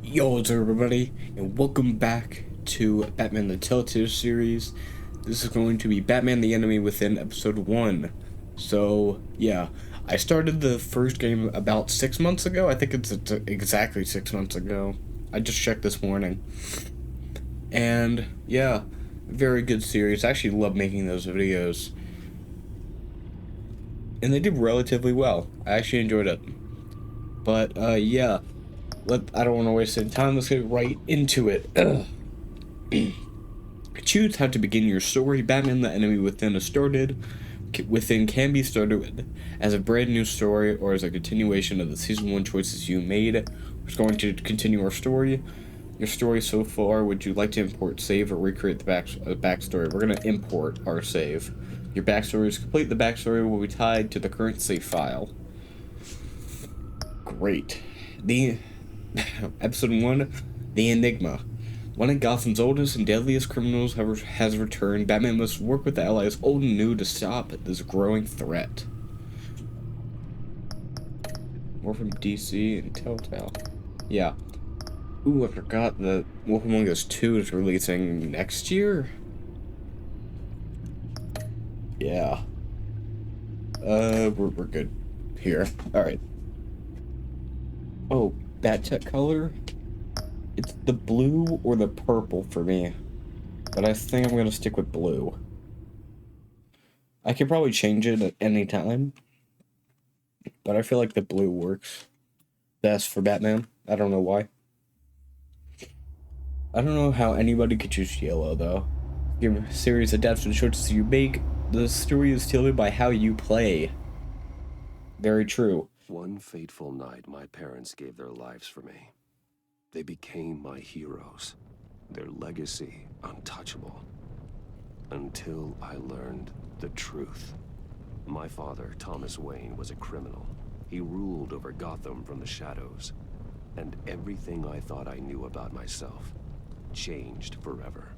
Yo, what's up, everybody, and welcome back to Batman the Telltale series. This is going to be Batman the Enemy Within episode 1. So, yeah, I started the first game about 6 months ago. I think it's exactly 6 months ago. I just checked this morning. And, yeah, very good series. I actually love making those videos. And they did relatively well. I actually enjoyed it. But, yeah. I don't want to waste any time. Let's get right into it. Choose how to begin your story. Batman the Enemy Within can be started as a brand new story or as a continuation of the season 1 choices you made. We're going to continue our story. Your story so far. Would you like to import, save, or recreate the backstory? We're going to import our save. Your backstory is complete. The backstory will be tied to the current save file. Great. Episode 1, The Enigma. One of Gotham's oldest and deadliest criminals has returned. Batman must work with the allies old and new to stop this growing threat. More from DC and Telltale. Yeah. Ooh, I forgot that Wolf Among Us 2 is releasing next year? Yeah. We're good here. Alright. Oh, that tech color? It's the blue or the purple for me. But I think I'm going to stick with blue. I could probably change it at any time. But I feel like the blue works best for Batman. I don't know why. I don't know how anybody could choose yellow, though. Your series adapts to the choices you make. The story is tilted by how you play. Very true. One fateful night, my parents gave their lives for me. They became my heroes, their legacy untouchable. Until I learned the truth. My father, Thomas Wayne, was a criminal. He ruled over Gotham from the shadows. And everything I thought I knew about myself changed forever.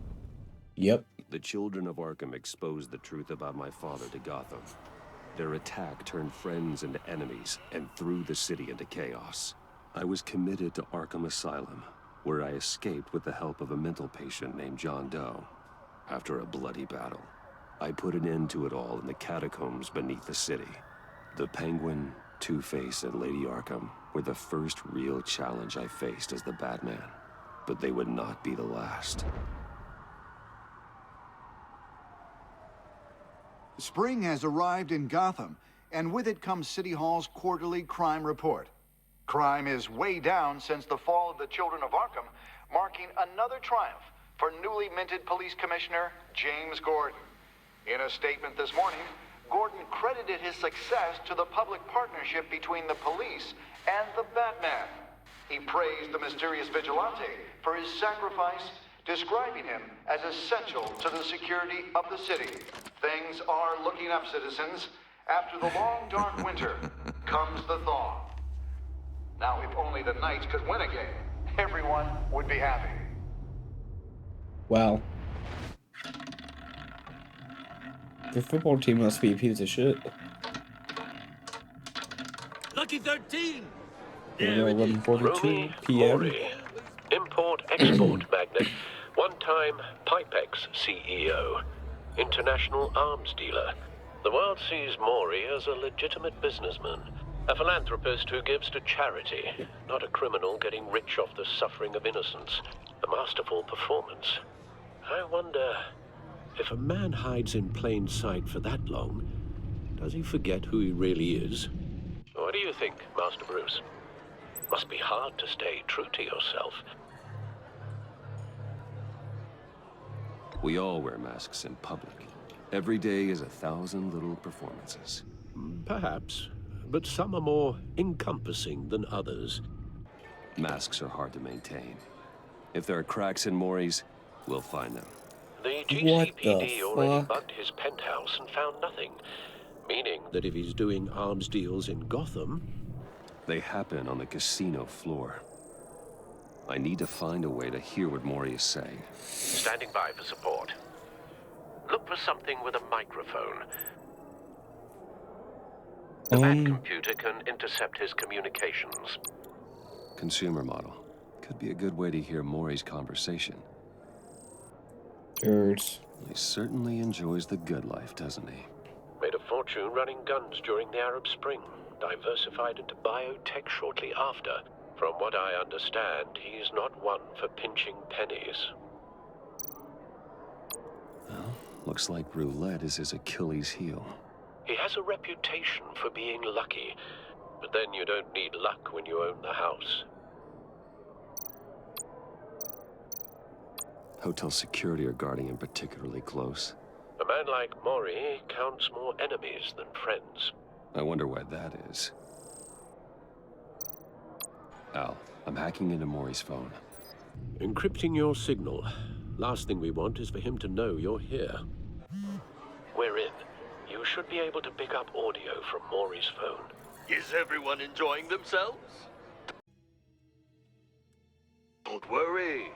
Yep. The children of Arkham exposed the truth about my father to Gotham. Their attack turned friends into enemies and threw the city into chaos. I was committed to Arkham Asylum, where I escaped with the help of a mental patient named John Doe. After a bloody battle, I put an end to it all in the catacombs beneath the city. The Penguin, Two-Face, and Lady Arkham were the first real challenge I faced as the Batman, but they would not be the last. Spring has arrived in Gotham, and with it comes City Hall's quarterly crime report. Crime is way down since the fall of the Children of Arkham, marking another triumph for newly minted Police Commissioner James Gordon. In a statement this morning, Gordon credited his success to the public partnership between the police and the Batman. He praised the mysterious vigilante for his sacrifice, describing him as essential to the security of the city. Things are looking up, citizens. After the long, dark winter comes the thaw. Now, if only the Knights could win a game, everyone would be happy. Wow. The football team must be a piece of shit. Lucky 13! 11:42 p.m. Maury, import-export magnate, one-time Pipex CEO, international arms dealer. The world sees Maury as a legitimate businessman, a philanthropist who gives to charity, not a criminal getting rich off the suffering of innocence. A masterful performance. I wonder, if a man hides in plain sight for that long, does he forget who he really is? What do you think, Master Bruce? Must be hard to stay true to yourself. We all wear masks in public. Every day is 1,000 little performances. Perhaps, but some are more encompassing than others. Masks are hard to maintain. If there are cracks in Maury's, we'll find them. The What the GCPD already fuck? bugged his penthouse and found nothing. Meaning that if he's doing arms deals in Gotham... They happen on the casino floor. I need to find a way to hear what Maury is saying. Standing by for support. Look for something with a microphone. The Bat computer can intercept his communications. Consumer model. Could be a good way to hear Maury's conversation. Birds. He certainly enjoys the good life, doesn't he? Made a fortune running guns during the Arab Spring. Diversified into biotech shortly after. From what I understand, he's not one for pinching pennies. Well, looks like roulette is his Achilles heel. He has a reputation for being lucky, but then you don't need luck when you own the house. Hotel security are guarding him particularly close. A man like Maury counts more enemies than friends. I wonder why that is. Al, I'm hacking into Maury's phone. Encrypting your signal. Last thing we want is for him to know you're here. We're in. You should be able to pick up audio from Maury's phone. Is everyone enjoying themselves? Don't worry.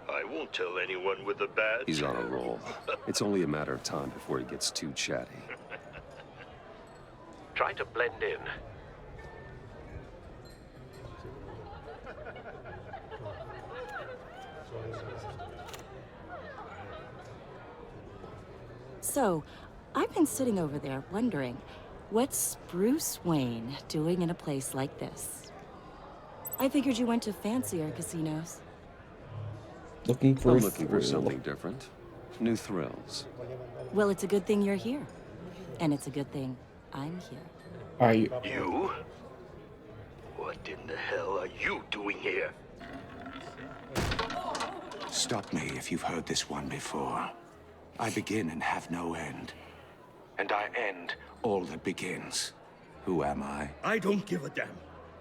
I won't tell anyone with a badge. He's on a roll. It's only a matter of time before he gets too chatty. Try to blend in. So, I've been sitting over there wondering, what's Bruce Wayne doing in a place like this? I figured you went to fancier casinos. Looking for I'm a looking for thrill. something different. New thrills. Well, it's a good thing you're here. And it's a good thing I'm here. Are you? You? What in the hell are you doing here? Stop me if you've heard this one before. I begin and have no end. And I end all that begins. Who am I? I don't give a damn.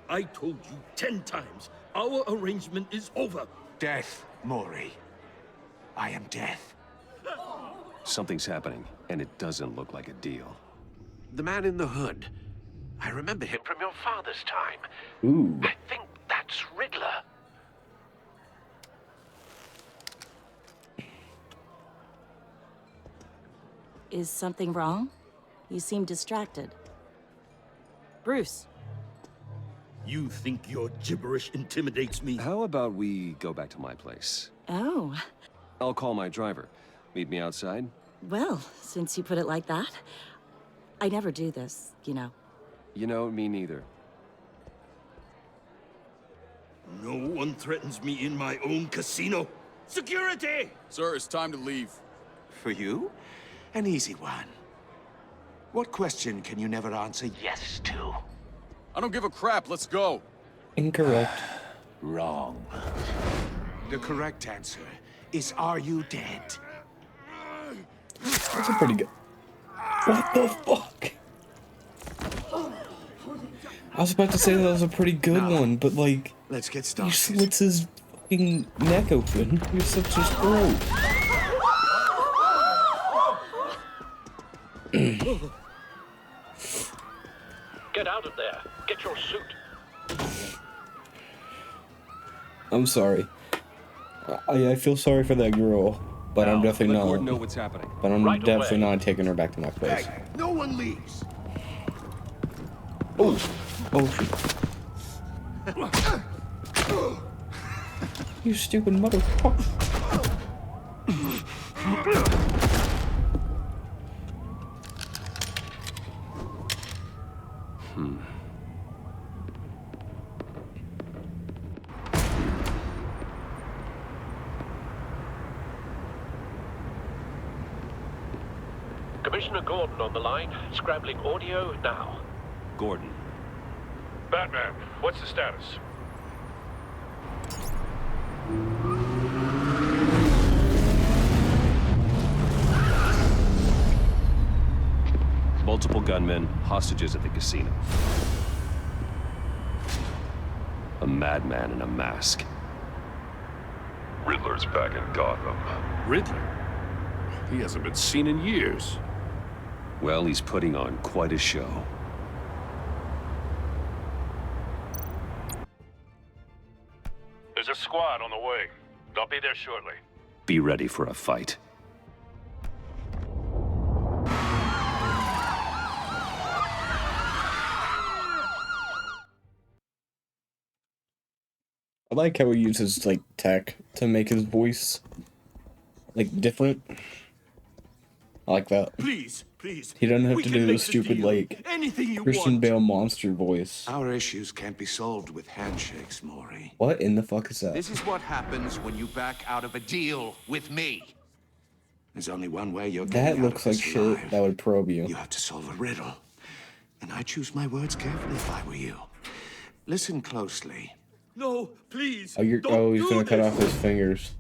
I told you 10 times. Our arrangement is over. Death, Maury. I am death. Something's happening, and it doesn't look like a deal. The man in the hood. I remember him from your father's time. Ooh. I think that's Riddler. Is something wrong? You seem distracted. Bruce. You think your gibberish intimidates me? How about we go back to my place? Oh, I'll call my driver. Meet me outside? well, since you put it like that. I never do this, you know. You know, me neither. No one threatens me in my own casino. Security! Sir, it's time to leave. For you? An easy one. What question can you never answer yes to? I don't give a crap, let's go. Incorrect. Wrong. The correct answer is, are you dead? That's a pretty good. What the fuck? I was about to say that was a pretty good one, but like, Let's get he started. slits his fucking neck open. He slits his throat. Get out of there. Get your suit. I'm sorry. I feel sorry for that girl, but I'm definitely Let Gordon know not. what's happening. But I'm Right definitely away. not taking her back to my place. Hey, no one leaves. Oh, oh shit! You stupid motherfucker! Commissioner Gordon on the line. Scrabbling audio now. Gordon. Batman, what's the status? Multiple gunmen, hostages at the casino. A madman in a mask. Riddler's back in Gotham. Riddler? He hasn't been seen in years. Well, he's putting on quite a show. There's a squad on the way. They'll be there shortly. Be ready for a fight. like how he uses, like, tech to make his voice, like, different. I like that. Please, please. He doesn't have we to can do make the the stupid, deal. like, Anything you Christian want. Bale monster voice. Our issues can't be solved with handshakes, Maury. What in the fuck is that? This is what happens when you back out of a deal with me. There's only one way you're getting That out looks of like this shit alive. that would probe you. You have to solve a riddle. And I choose my words carefully if I were you. Listen closely. No, please. Oh, he's don't gonna do cut this. off his fingers.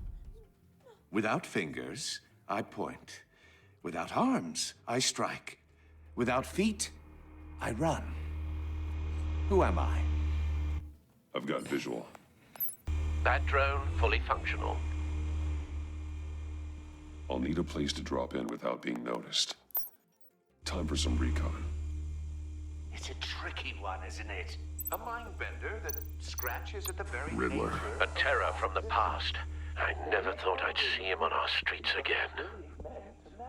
Without fingers, I point. Without arms, I strike. Without feet, I run. Who am I? I've got visual. That drone fully functional. I'll need a place to drop in without being noticed. Time for some recon. It's a tricky one, isn't it? A mind bender that scratches at the very Riddler. A terror from the past. I never thought I'd see him on our streets again.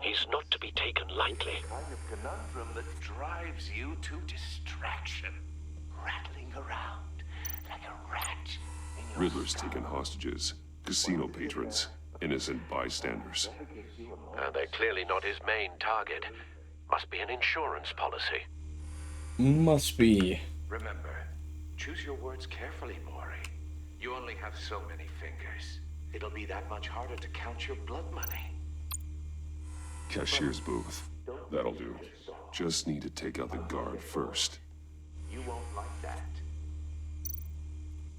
He's not to be taken lightly. Kind of conundrum that drives you to distraction. Rattling around like a rat in your Riddler's taken hostages, casino patrons, innocent bystanders. They're clearly not his main target. Must be an insurance policy. Must be. Remember, choose your words carefully, Maury. You only have so many fingers. It'll be that much harder to count your blood money. Cashier's booth. That'll do. Just need to take out the guard first. You won't like that.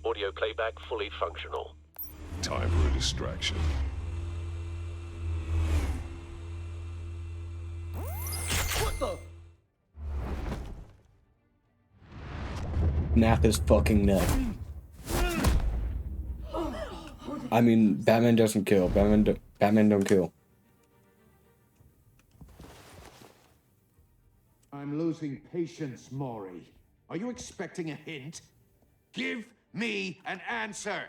Audio playback fully functional. Time for a distraction. What the? Nap his fucking neck. I mean, Batman doesn't kill. Batman don't kill. I'm losing patience, Maury. Are you expecting a hint? Give me an answer!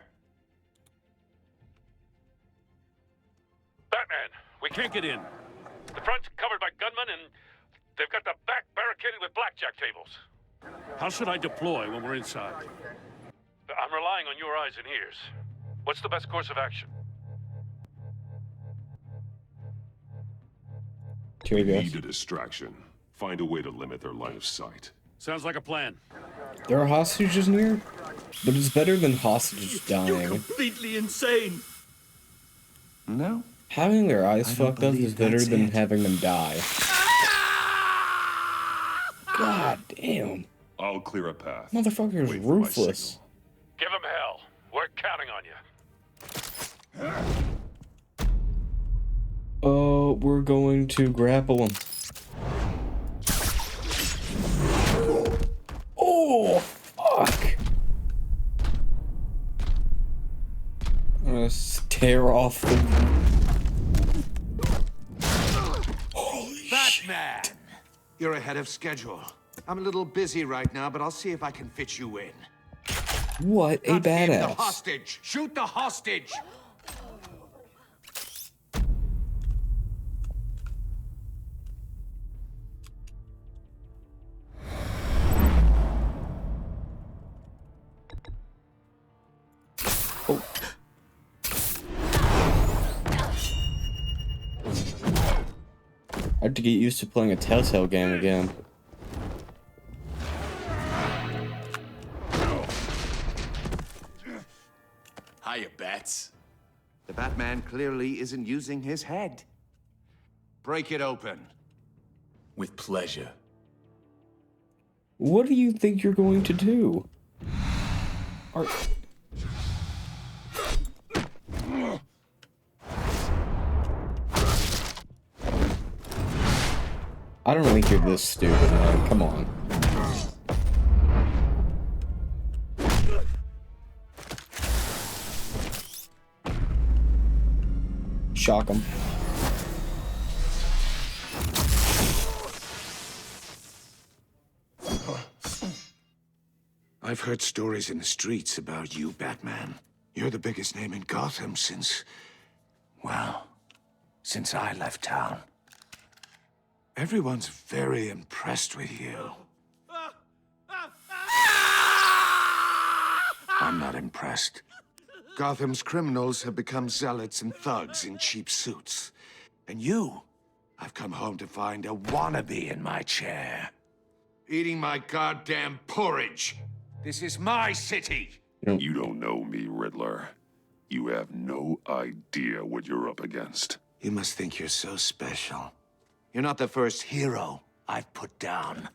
Batman, we can't get in. The front's covered by gunmen, and they've got the back barricaded with blackjack tables. How should I deploy when we're inside? I'm relying on your eyes and ears. What's the best course of action? Here he goes. Need a distraction. Find a way to limit their line of sight. Sounds like a plan. There are hostages near, but it's better than hostages You're dying. completely insane. No. Having their eyes I don't fucked up believe is better that's than it. having them die. God damn. I'll clear a path. Motherfucker is Wait for my ruthless. signal. Give him hell. We're counting on you. Oh, we're going to grapple him. Oh, fuck. I'm gonna tear off the... Holy shit. Batman! You're ahead of schedule. I'm a little busy right now, but I'll see if I can fit you in. What a Not aim the badass. hostage! Shoot the hostage! Oh. I have to get used to playing a Telltale game again. Hiya, Bats. The Batman clearly isn't using his head. Break it open. With pleasure. What do you think you're going to do? Are... I don't think you're this stupid, man. Come on. Shock him. I've heard stories in the streets about you, Batman. You're the biggest name in Gotham since... well, since I left town. Everyone's very impressed with you. I'm not impressed. Gotham's criminals have become zealots and thugs in cheap suits. And you, I've come home to find a wannabe in my chair. Eating my goddamn porridge. This is my city. You don't know me, Riddler. You have no idea what you're up against. You must think you're so special. You're not the first hero I've put down.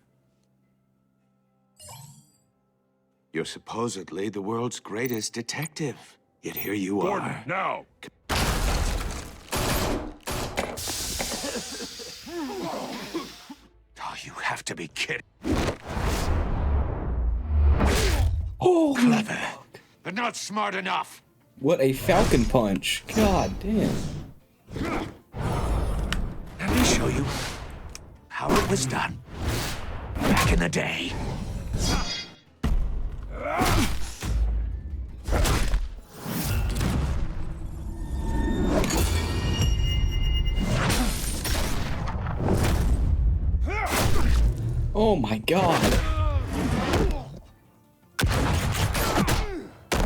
You're supposedly the world's greatest detective. Yet here you are. Now! Oh, you have to be kidding. Oh, Clever, but not smart enough. what a falcon punch. God damn. Let me show you how it was done back in the day. Oh my god.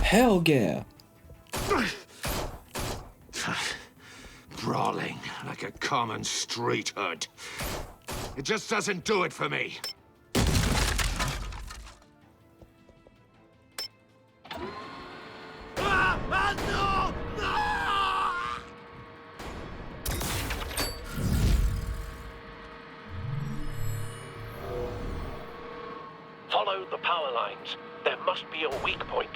Hell yeah. Brawling like a common street hood. It just doesn't do it for me. Follow the power lines. There must be a weak point.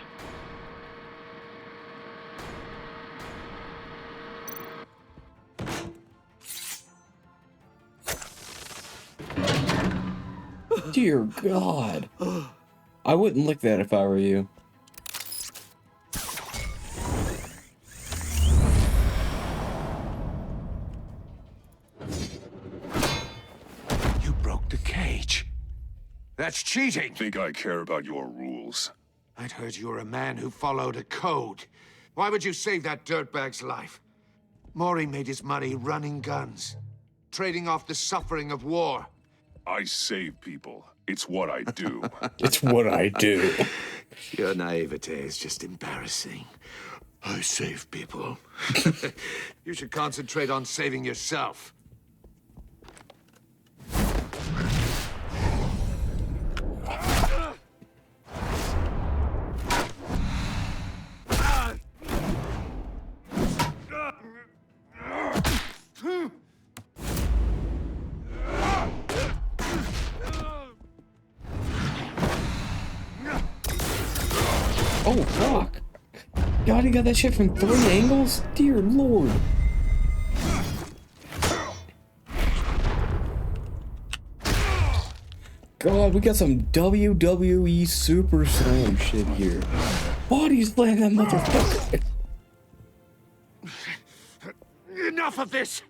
Dear God. I wouldn't lick that if I were you. You broke the cage. That's cheating. Think I care about your rules? I'd heard you were a man who followed a code. Why would you save that dirtbag's life? Maury made his money running guns, trading off the suffering of war. I save people. It's what I do. It's what I do. Your naivete is just embarrassing. I save people. You should concentrate on saving yourself. Oh, fuck. God, he got that shit from 3 angles? Dear Lord. God, we got some WWE Super Slam shit here. Body slam that motherfucker. Enough of this!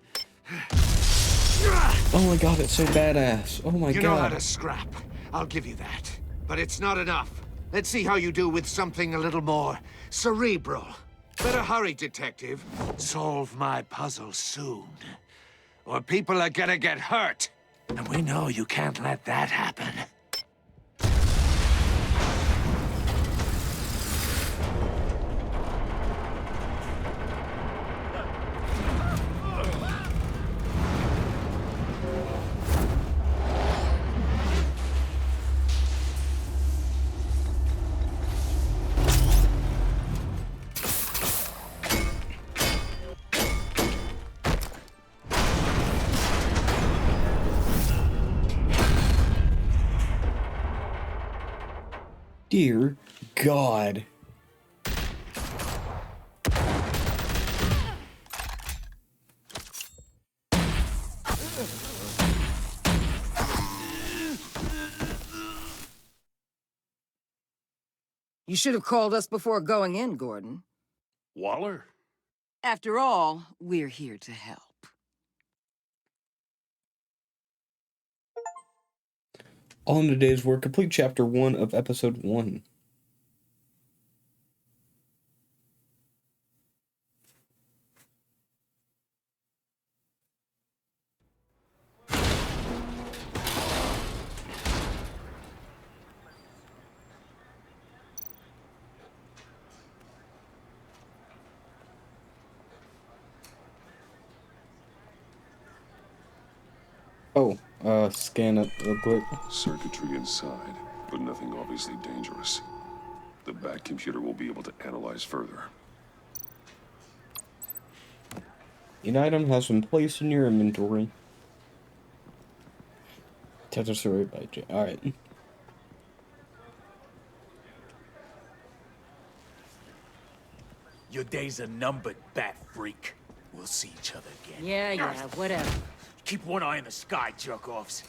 Oh my god, it's so badass. Oh my You know how god. to scrap. I'll give you that. But it's not enough. Let's see how you do with something a little more cerebral. Better hurry, detective. Solve my puzzle soon. Or people are gonna get hurt. And we know you can't let that happen. Dear God. You should have called us before going in, Gordon. Waller? After all, we're here to help. All in a day's work. Complete chapter 1 of episode 1. Oh, scan it real quick. Circuitry inside, but nothing obviously dangerous. The back computer will be able to analyze further. An item has been placed in your inventory. Telltale story by J. Alright. Your days are numbered, bat freak. We'll see each other again. Yeah, whatever. Keep one eye in the sky, jerk-offs.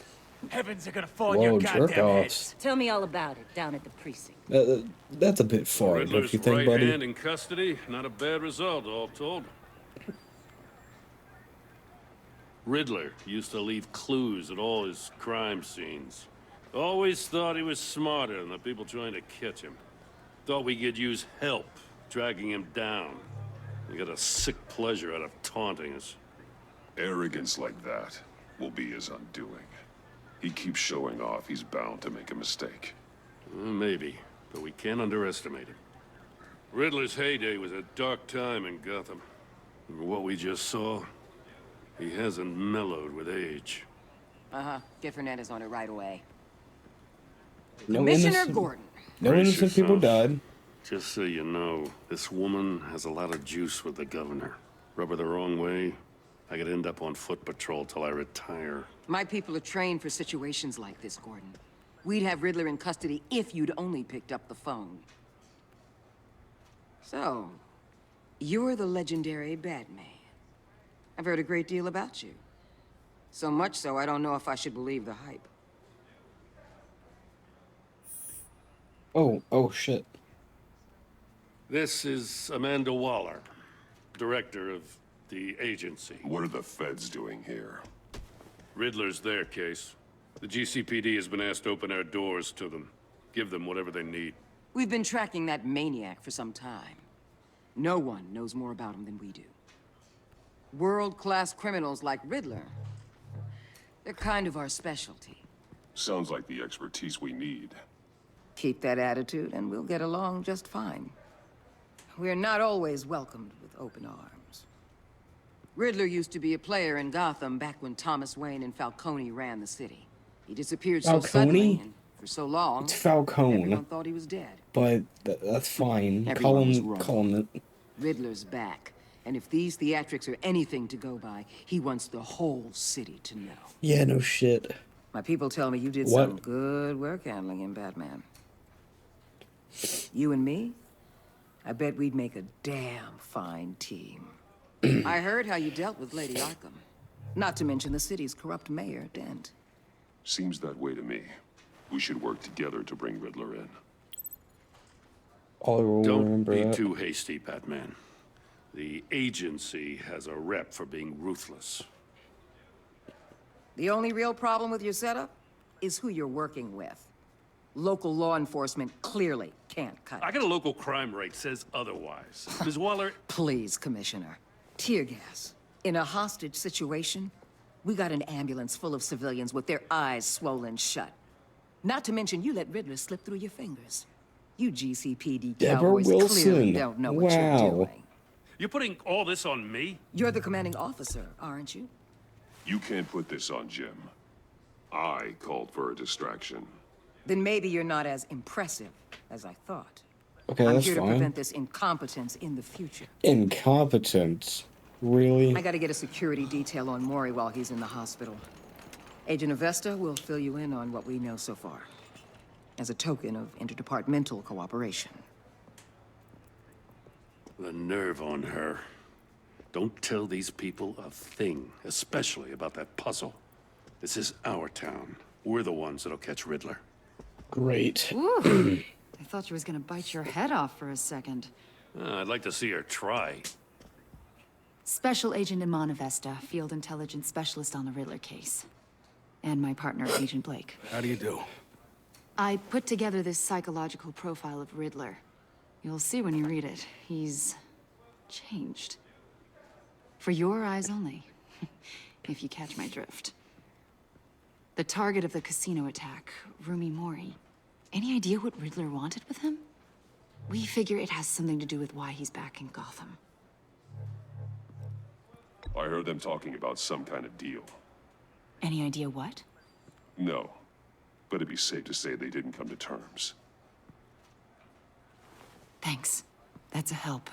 Heavens are gonna fall on Whoa, your goddamn jerk-offs. heads. Tell me all about it down at the precinct. That's a bit far, don't Riddler's you think, right buddy? hand in custody. Not a bad result, all told. Riddler used to leave clues at all his crime scenes. Always thought he was smarter than the people trying to catch him. Thought we could use help dragging him down. He got a sick pleasure out of taunting us. Arrogance like that will be his undoing. He keeps showing off, he's bound to make a mistake. Maybe, but we can't underestimate him. Riddler's heyday was a dark time in Gotham. And what we just saw, he hasn't mellowed with age. Uh-huh. Get Fernandez on it right away. No Commissioner innocent, Gordon. no Brace innocent people yourself. died. Just so you know, this woman has a lot of juice with the governor. Rub her the wrong way, I could end up on foot patrol till I retire. My people are trained for situations like this, Gordon. We'd have Riddler in custody if you'd only picked up the phone. So, you're the legendary Batman. I've heard a great deal about you. So much so, I don't know if I should believe the hype. Oh shit. This is Amanda Waller, director of the agency. What are the feds doing here? Riddler's their case. The GCPD has been asked to open our doors to them. Give them whatever they need. We've been tracking that maniac for some time. No one knows more about him than we do. World-class criminals like Riddler. They're kind of our specialty. Sounds like the expertise we need. Keep that attitude and we'll get along just fine. We're not always welcomed with open arms. Riddler used to be a player in Gotham back when Thomas Wayne and Falcone ran the city. He disappeared so suddenly and for so long. It's Falcone. Everyone thought he was dead. But that's fine. Everyone was Call him it. Riddler's back. And if these theatrics are anything to go by, he wants the whole city to know. Yeah, no shit. My people tell me you did What? some good work handling him, Batman. You and me? I bet we'd make a damn fine team. I heard how you dealt with Lady Arkham. Not to mention the city's corrupt mayor, Dent. Seems that way to me. We should work together to bring Riddler in. All I will Don't remember be that. too hasty, Batman. The agency has a rep for being ruthless. The only real problem with your setup is who you're working with. Local law enforcement clearly can't cut I it. got a local crime rate says otherwise. Ms. Waller, Please, Commissioner. Tear gas. In a hostage situation, we got an ambulance full of civilians with their eyes swollen shut. Not to mention you let Riddler slip through your fingers. You GCPD Deborah cowboys Wilson. clearly don't know what you're Wow. doing. you're putting all this on me? You're the commanding officer, aren't you? You can't put this on Jim. I called for a distraction. Then maybe you're not as impressive as I thought. Okay, I'm that's here to fine. prevent this incompetence in the future. Incompetence. Really? I gotta get a security detail on Maury while he's in the hospital. Agent Avesta will fill you in on what we know so far, as a token of interdepartmental cooperation. The nerve on her. Don't tell these people a thing, especially about that puzzle. This is our town. We're the ones that'll catch Riddler. Great. Ooh, I thought you was gonna bite your head off for a second. I'd like to see her try. Special Agent Iman Avesta, Field Intelligence Specialist on the Riddler case. And my partner, Agent Blake. How do you do? I put together this psychological profile of Riddler. You'll see when you read it. He's changed. For your eyes only, if you catch my drift. The target of the casino attack, Rumi Mori. Any idea what Riddler wanted with him? We figure it has something to do with why he's back in Gotham. I heard them talking about some kind of deal. Any idea what? No. But it'd be safe to say they didn't come to terms. Thanks. That's a help.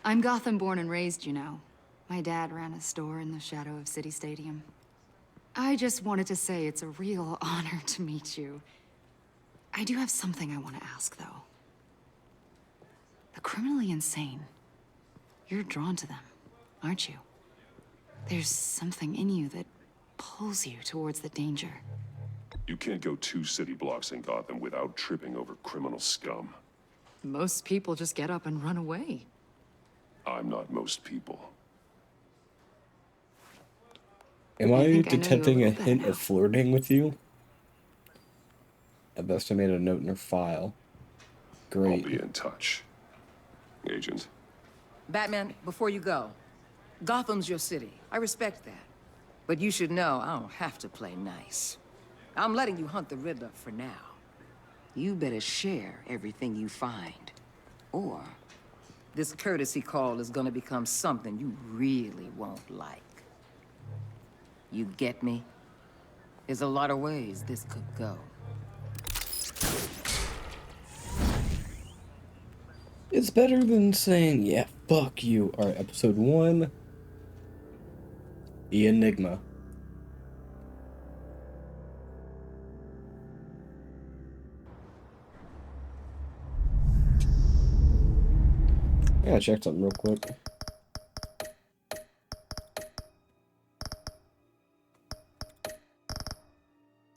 I'm Gotham born and raised, you know. My dad ran a store in the shadow of City Stadium. I just wanted to say it's a real honor to meet you. I do have something I want to ask, though. The criminally insane. You're drawn to them, aren't you? There's something in you that pulls you towards the danger. You can't go 2 city blocks in Gotham without tripping over criminal scum. Most people just get up and run away. I'm not most people. Am I I think I know you a detecting a little bit hint now. of flirting with you? I've estimated a note in her file. I'll Great. be in touch. Agent. Batman, before you go, Gotham's your city. I respect that. But you should know I don't have to play nice. I'm letting you hunt the Riddler for now. You better share everything you find. Or this courtesy call is gonna become something you really won't like. You get me? There's a lot of ways this could go. It's better than saying, yeah, fuck you. Alright, episode 1. The Enigma. I gotta check something real quick.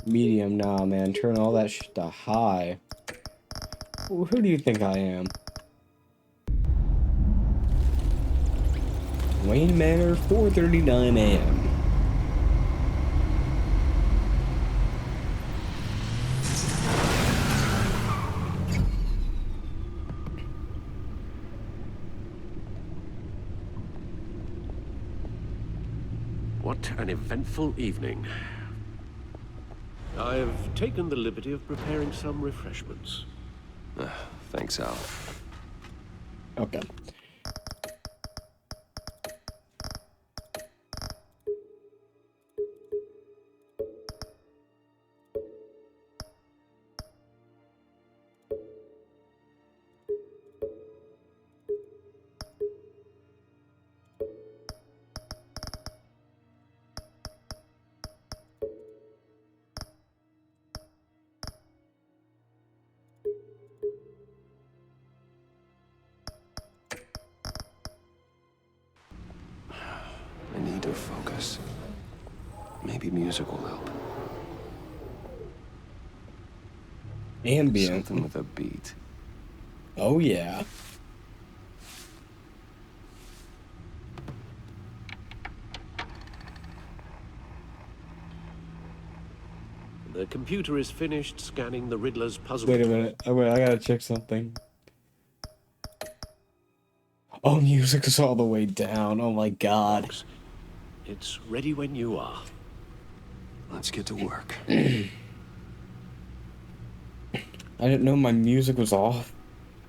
Medium, nah, man. Turn all that shit to high. Who do you think I am? Wayne Manor, 4:39 a.m. What an eventful evening. I've taken the liberty of preparing some refreshments. Thanks, Al. Okay. I need to focus. Maybe music will help. Ambient. Something with a beat. Oh, yeah. The computer is finished scanning the Riddler's puzzle. Wait a minute. Oh, wait, I gotta check something. Oh, music is all the way down. Oh my god. It's ready when you are. Let's get to work. I didn't know my music was off.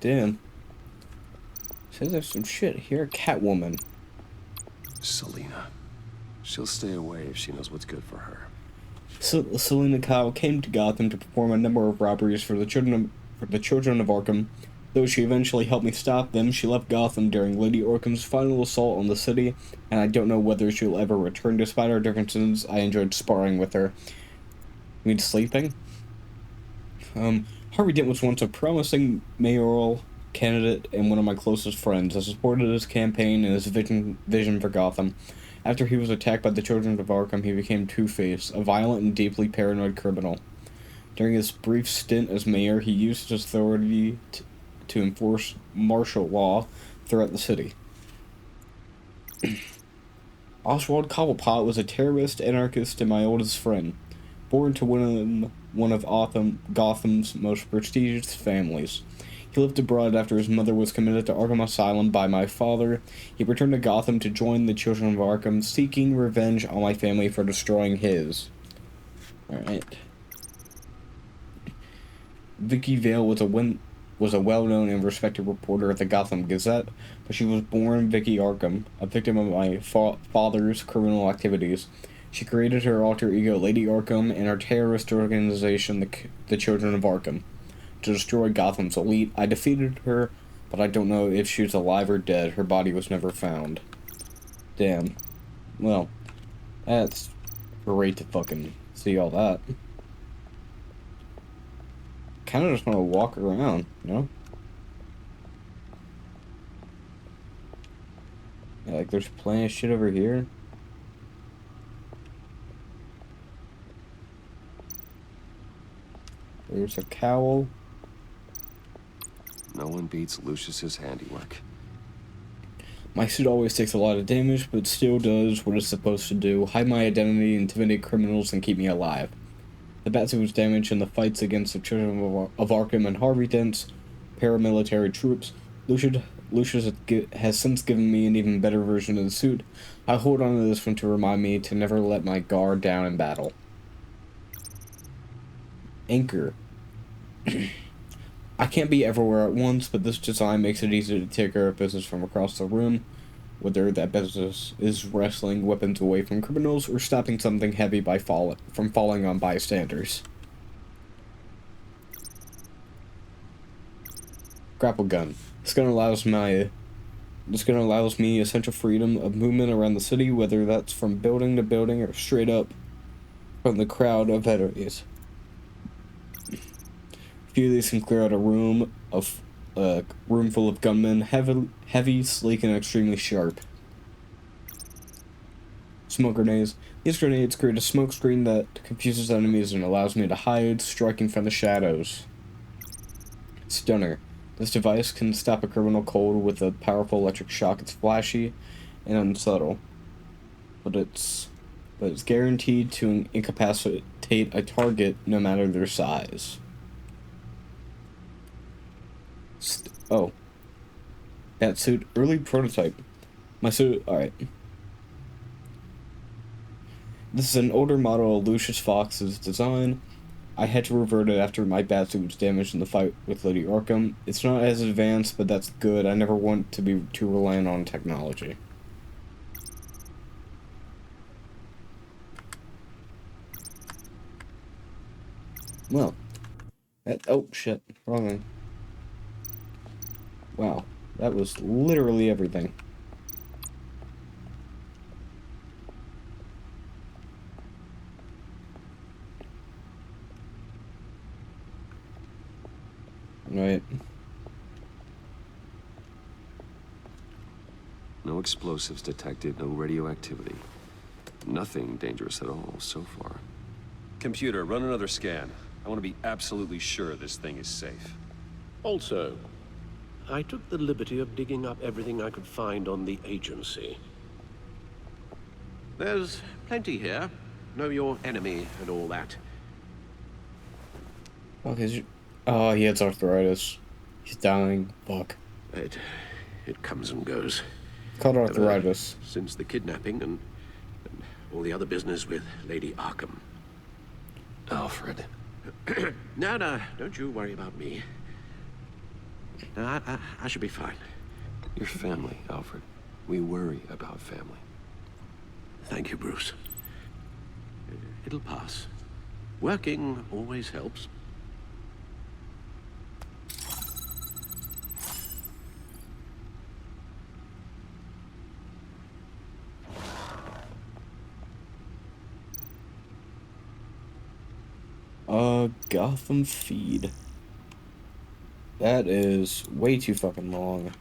Damn. Says there's some shit here. Catwoman. Selina. She'll stay away if she knows what's good for her. Selina Kyle came to Gotham to perform a number of robberies for the children of Arkham. Though she eventually helped me stop them, she left Gotham during Lady Arkham's final assault on the city, and I don't know whether she'll ever return despite our differences. I enjoyed sparring with her. You mean sleeping? Harvey Dent was once a promising mayoral candidate and one of my closest friends. I supported his campaign and his vision for Gotham. After he was attacked by the Children of Arkham, he became Two-Face, a violent and deeply paranoid criminal. During his brief stint as mayor, he used his authority to enforce martial law throughout the city. Oswald Cobblepot was a terrorist, anarchist, and my oldest friend, born to one of Gotham's most prestigious families. He lived abroad after his mother was committed to Arkham Asylum by my father. He returned to Gotham to join the Children of Arkham, seeking revenge on my family for destroying his. Alright. Vicky Vale was was a well-known and respected reporter at the Gotham Gazette, but she was born Vicky Arkham, a victim of my father's criminal activities. She created her alter ego, Lady Arkham, and her terrorist organization, the Children of Arkham, to destroy Gotham's elite. I defeated her, but I don't know if she's alive or dead. Her body was never found. Damn. Well, that's great to fucking see all that. Kind of just want to walk around, you know? Yeah, like, there's plenty of shit over here. There's a cowl. No one beats Lucius's handiwork. My suit always takes a lot of damage, but still does what it's supposed to do. Hide my identity, intimidate criminals, and keep me alive. The Batsuit was damaged in the fights against the Children of Arkham and Harvey Dent's paramilitary troops. Lucius has since given me an even better version of the suit. I hold on to this one to remind me to never let my guard down in battle. Anchor. I can't be everywhere at once, but this design makes it easy to take care of business from across the room, whether that business is wresting weapons away from criminals or stopping something heavy from falling on bystanders. Grapple gun. This gun allows me essential freedom of movement around the city, whether that's from building to building or straight up from the crowd of enemies. Few of these can clear out a room full of gunmen, heavy, sleek, and extremely sharp. Smoke grenades. These grenades create a smoke screen that confuses enemies and allows me to hide, striking from the shadows. Stunner. This device can stop a criminal cold with a powerful electric shock. It's flashy and unsubtle, but it's guaranteed to incapacitate a target no matter their size. Oh. That suit, early prototype. My suit, alright. This is an older model of Lucius Fox's design. I had to revert it after my batsuit was damaged in the fight with Lady Arkham. It's not as advanced, but that's good. I never want to be too reliant on technology. Well. Oh, shit. Wrong thing. Wow, that was literally everything. Right. No explosives detected, no radioactivity. Nothing dangerous at all so far. Computer, run another scan. I want to be absolutely sure this thing is safe. Also, I took the liberty of digging up everything I could find on the agency. There's plenty here. Know your enemy and all that. Okay, oh, he has arthritis. He's dying. Fuck. It comes and goes. It's called arthritis. Since the kidnapping and all the other business with Lady Arkham. Alfred. No, don't you worry about me. No, I should be fine. Your family, Alfred. We worry about family. Thank you, Bruce. It'll pass. Working always helps. Gotham feed. That is way too fucking long.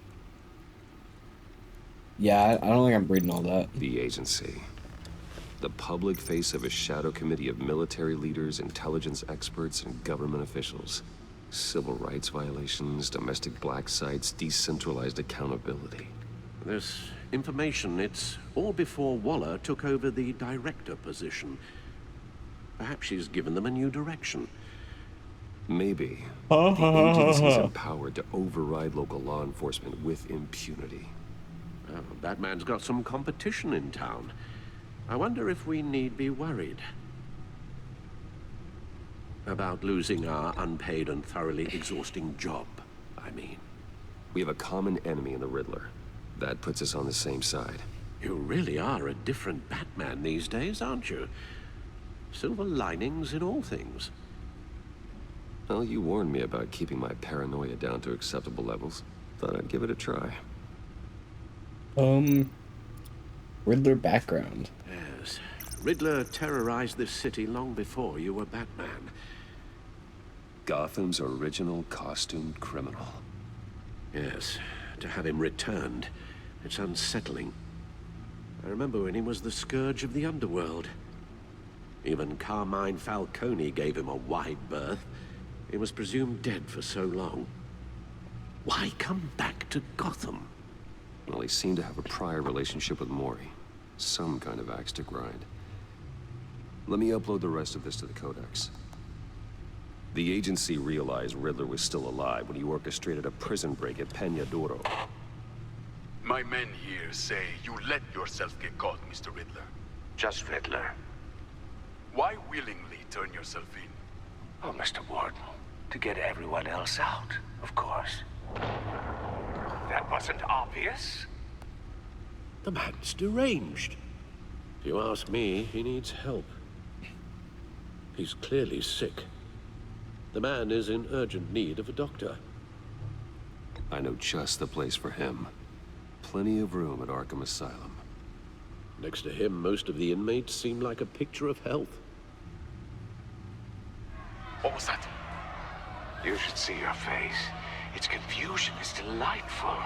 Yeah, I don't think I'm reading all that. The agency. The public face of a shadow committee of military leaders, intelligence experts, and government officials. Civil rights violations, domestic black sites, decentralized accountability. This information, it's all before Waller took over the director position. Perhaps she's given them a new direction. Maybe. The agency's empowered to override local law enforcement with impunity. Batman's got some competition in town. I wonder if we need be worried about losing our unpaid and thoroughly exhausting job. I mean? We have a common enemy in the Riddler. That puts us on the same side. You really are a different Batman these days, aren't you? Silver linings in all things. Well, you warned me about keeping my paranoia down to acceptable levels. Thought I'd give it a try. Riddler background. Yes. Riddler terrorized this city long before you were Batman. Gotham's original costumed criminal. Yes. To have him returned, it's unsettling. I remember when he was the scourge of the underworld. Even Carmine Falcone gave him a wide berth. He was presumed dead for so long. Why come back to Gotham? Well, he seemed to have a prior relationship with Mori. Some kind of axe to grind. Let me upload the rest of this to the Codex. The agency realized Riddler was still alive when he orchestrated a prison break at Peña Duro. My men here say you let yourself get caught, Mr. Riddler. Just Riddler. Why willingly turn yourself in? Oh, Mr. Warden, to get everyone else out, of course. That wasn't obvious. The man's deranged. If you ask me, he needs help. He's clearly sick. The man is in urgent need of a doctor. I know just the place for him. Plenty of room at Arkham Asylum. Next to him, most of the inmates seem like a picture of health. What was that? You should see your face. Its confusion is delightful.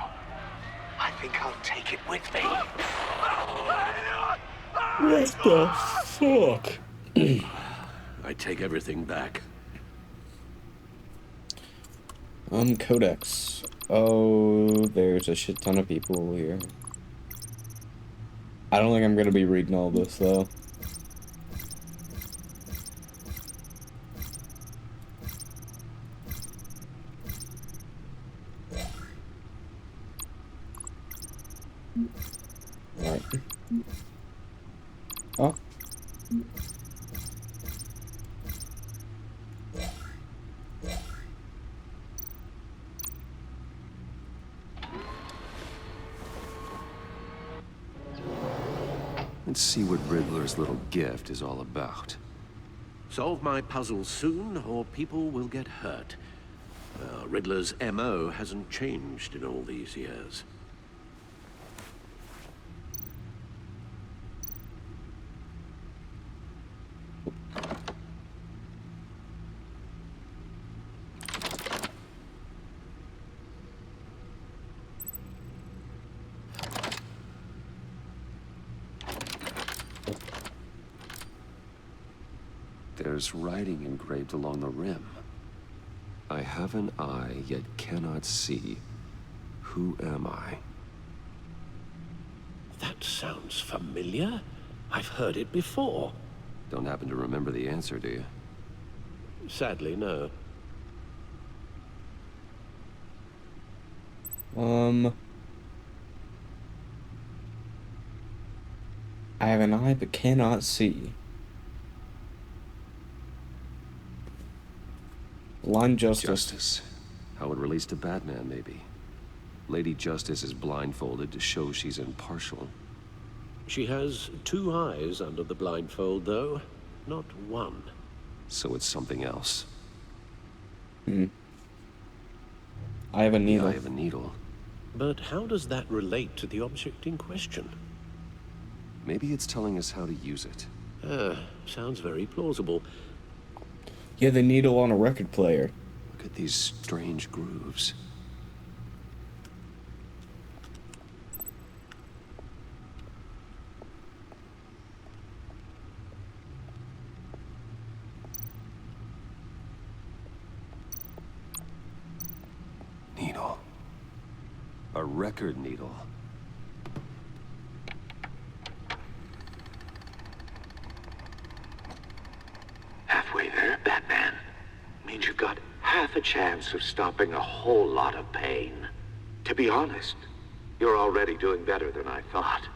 I think I'll take it with me. What the fuck? I take everything back. Codex. Oh, there's a shit ton of people here. I don't think I'm gonna be reading all this, though. Alright. Oh. Let's see what Riddler's little gift is all about. Solve my puzzle soon, or people will get hurt. Riddler's MO hasn't changed in all these years. There's writing engraved along the rim. I have an eye, yet cannot see. Who am I? That sounds familiar. I've heard it before. Don't happen to remember the answer, do you? Sadly, no. I have an eye but cannot see. Blind Justice. How it relates to Batman, maybe. Lady Justice is blindfolded to show she's impartial. She has two eyes under the blindfold, though, not one. So it's something else. I have a needle. I have a needle. But how does that relate to the object in question? Maybe it's telling us how to use it. Sounds very plausible. Yeah, the needle on a record player. Look at these strange grooves. Needle. A record needle. Halfway there, Batman. Means you've got half a chance of stopping a whole lot of pain. To be honest, you're already doing better than I thought.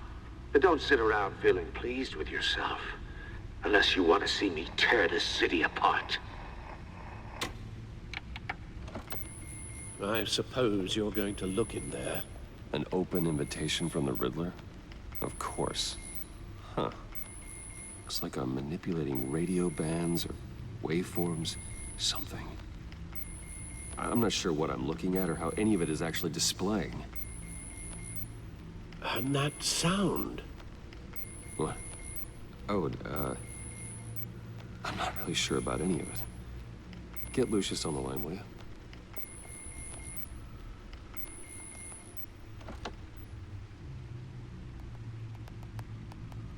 But don't sit around feeling pleased with yourself. Unless you want to see me tear this city apart. I suppose you're going to look in there. An open invitation from the Riddler? Of course. Huh. Looks like I'm manipulating radio bands or waveforms, something. I'm not sure what I'm looking at or how any of it is actually displaying. And that sound? What? Oh, I'm not really sure about any of it. Get Lucius on the line, will you?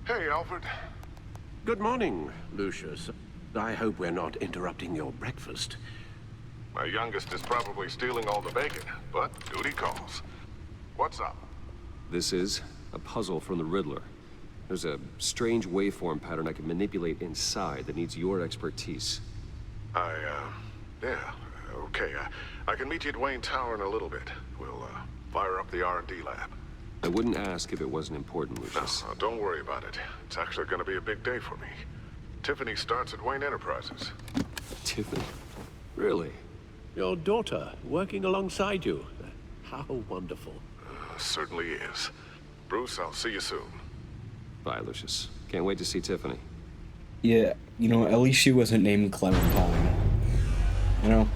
Hey, Alfred. Good morning, Lucius. I hope we're not interrupting your breakfast. My youngest is probably stealing all the bacon, but duty calls. What's up? This is a puzzle from the Riddler. There's a strange waveform pattern I can manipulate inside that needs your expertise. Yeah, okay. I can meet you at Wayne Tower in a little bit. We'll, fire up the R&D lab. I wouldn't ask if it wasn't important, Lucius. No, don't worry about it. It's actually gonna be a big day for me. Tiffany starts at Wayne Enterprises. Tiffany? Really? Your daughter, working alongside you. How wonderful. Certainly is. Bruce, I'll see you soon. Bye, Lucius. Can't wait to see Tiffany. Yeah, you know, at least she wasn't named Clementine. You know?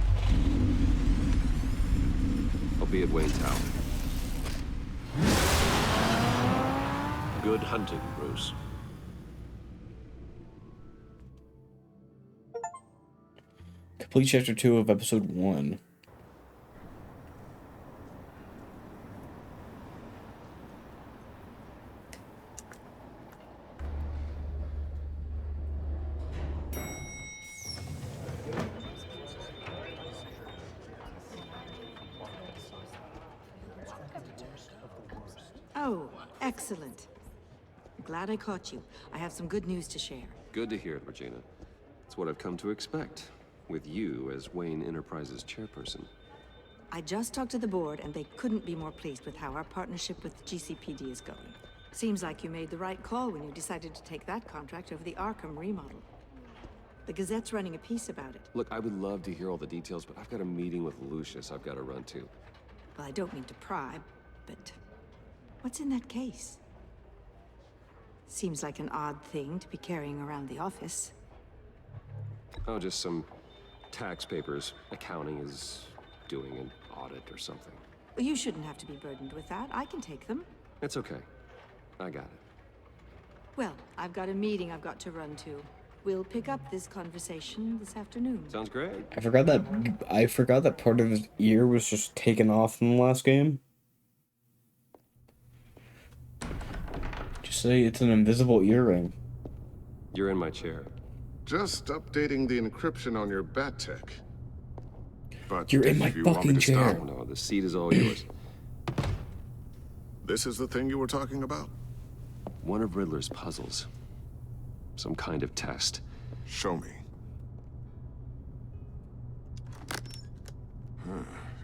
I'll be at Wayne Tower. Good hunting, Bruce. Complete chapter 2 of episode 1. Oh, excellent. Glad I caught you. I have some good news to share. Good to hear it, Regina. It's what I've come to expect, with you as Wayne Enterprises chairperson. I just talked to the board, and they couldn't be more pleased with how our partnership with GCPD is going. Seems like you made the right call when you decided to take that contract over the Arkham remodel. The Gazette's running a piece about it. Look, I would love to hear all the details, but I've got a meeting with Lucius I've got to run to. Well, I don't mean to pry, but what's in that case? Seems like an odd thing to be carrying around the office. Oh, just some tax papers. Accounting is doing an audit or something. Well, you shouldn't have to be burdened with that. I can take them. It's okay. I got it. Well, I've got a meeting I've got to run to. We'll pick up this conversation this afternoon. Sounds great. I forgot that part of his ear was just taken off in the last game. Just say it's an invisible earring. You're in my chair. Just updating the encryption on your bat tech. But you're in my fucking chair. Stop, no, the seat is all yours. This is the thing you were talking about? One of Riddler's puzzles. Some kind of test. Show me.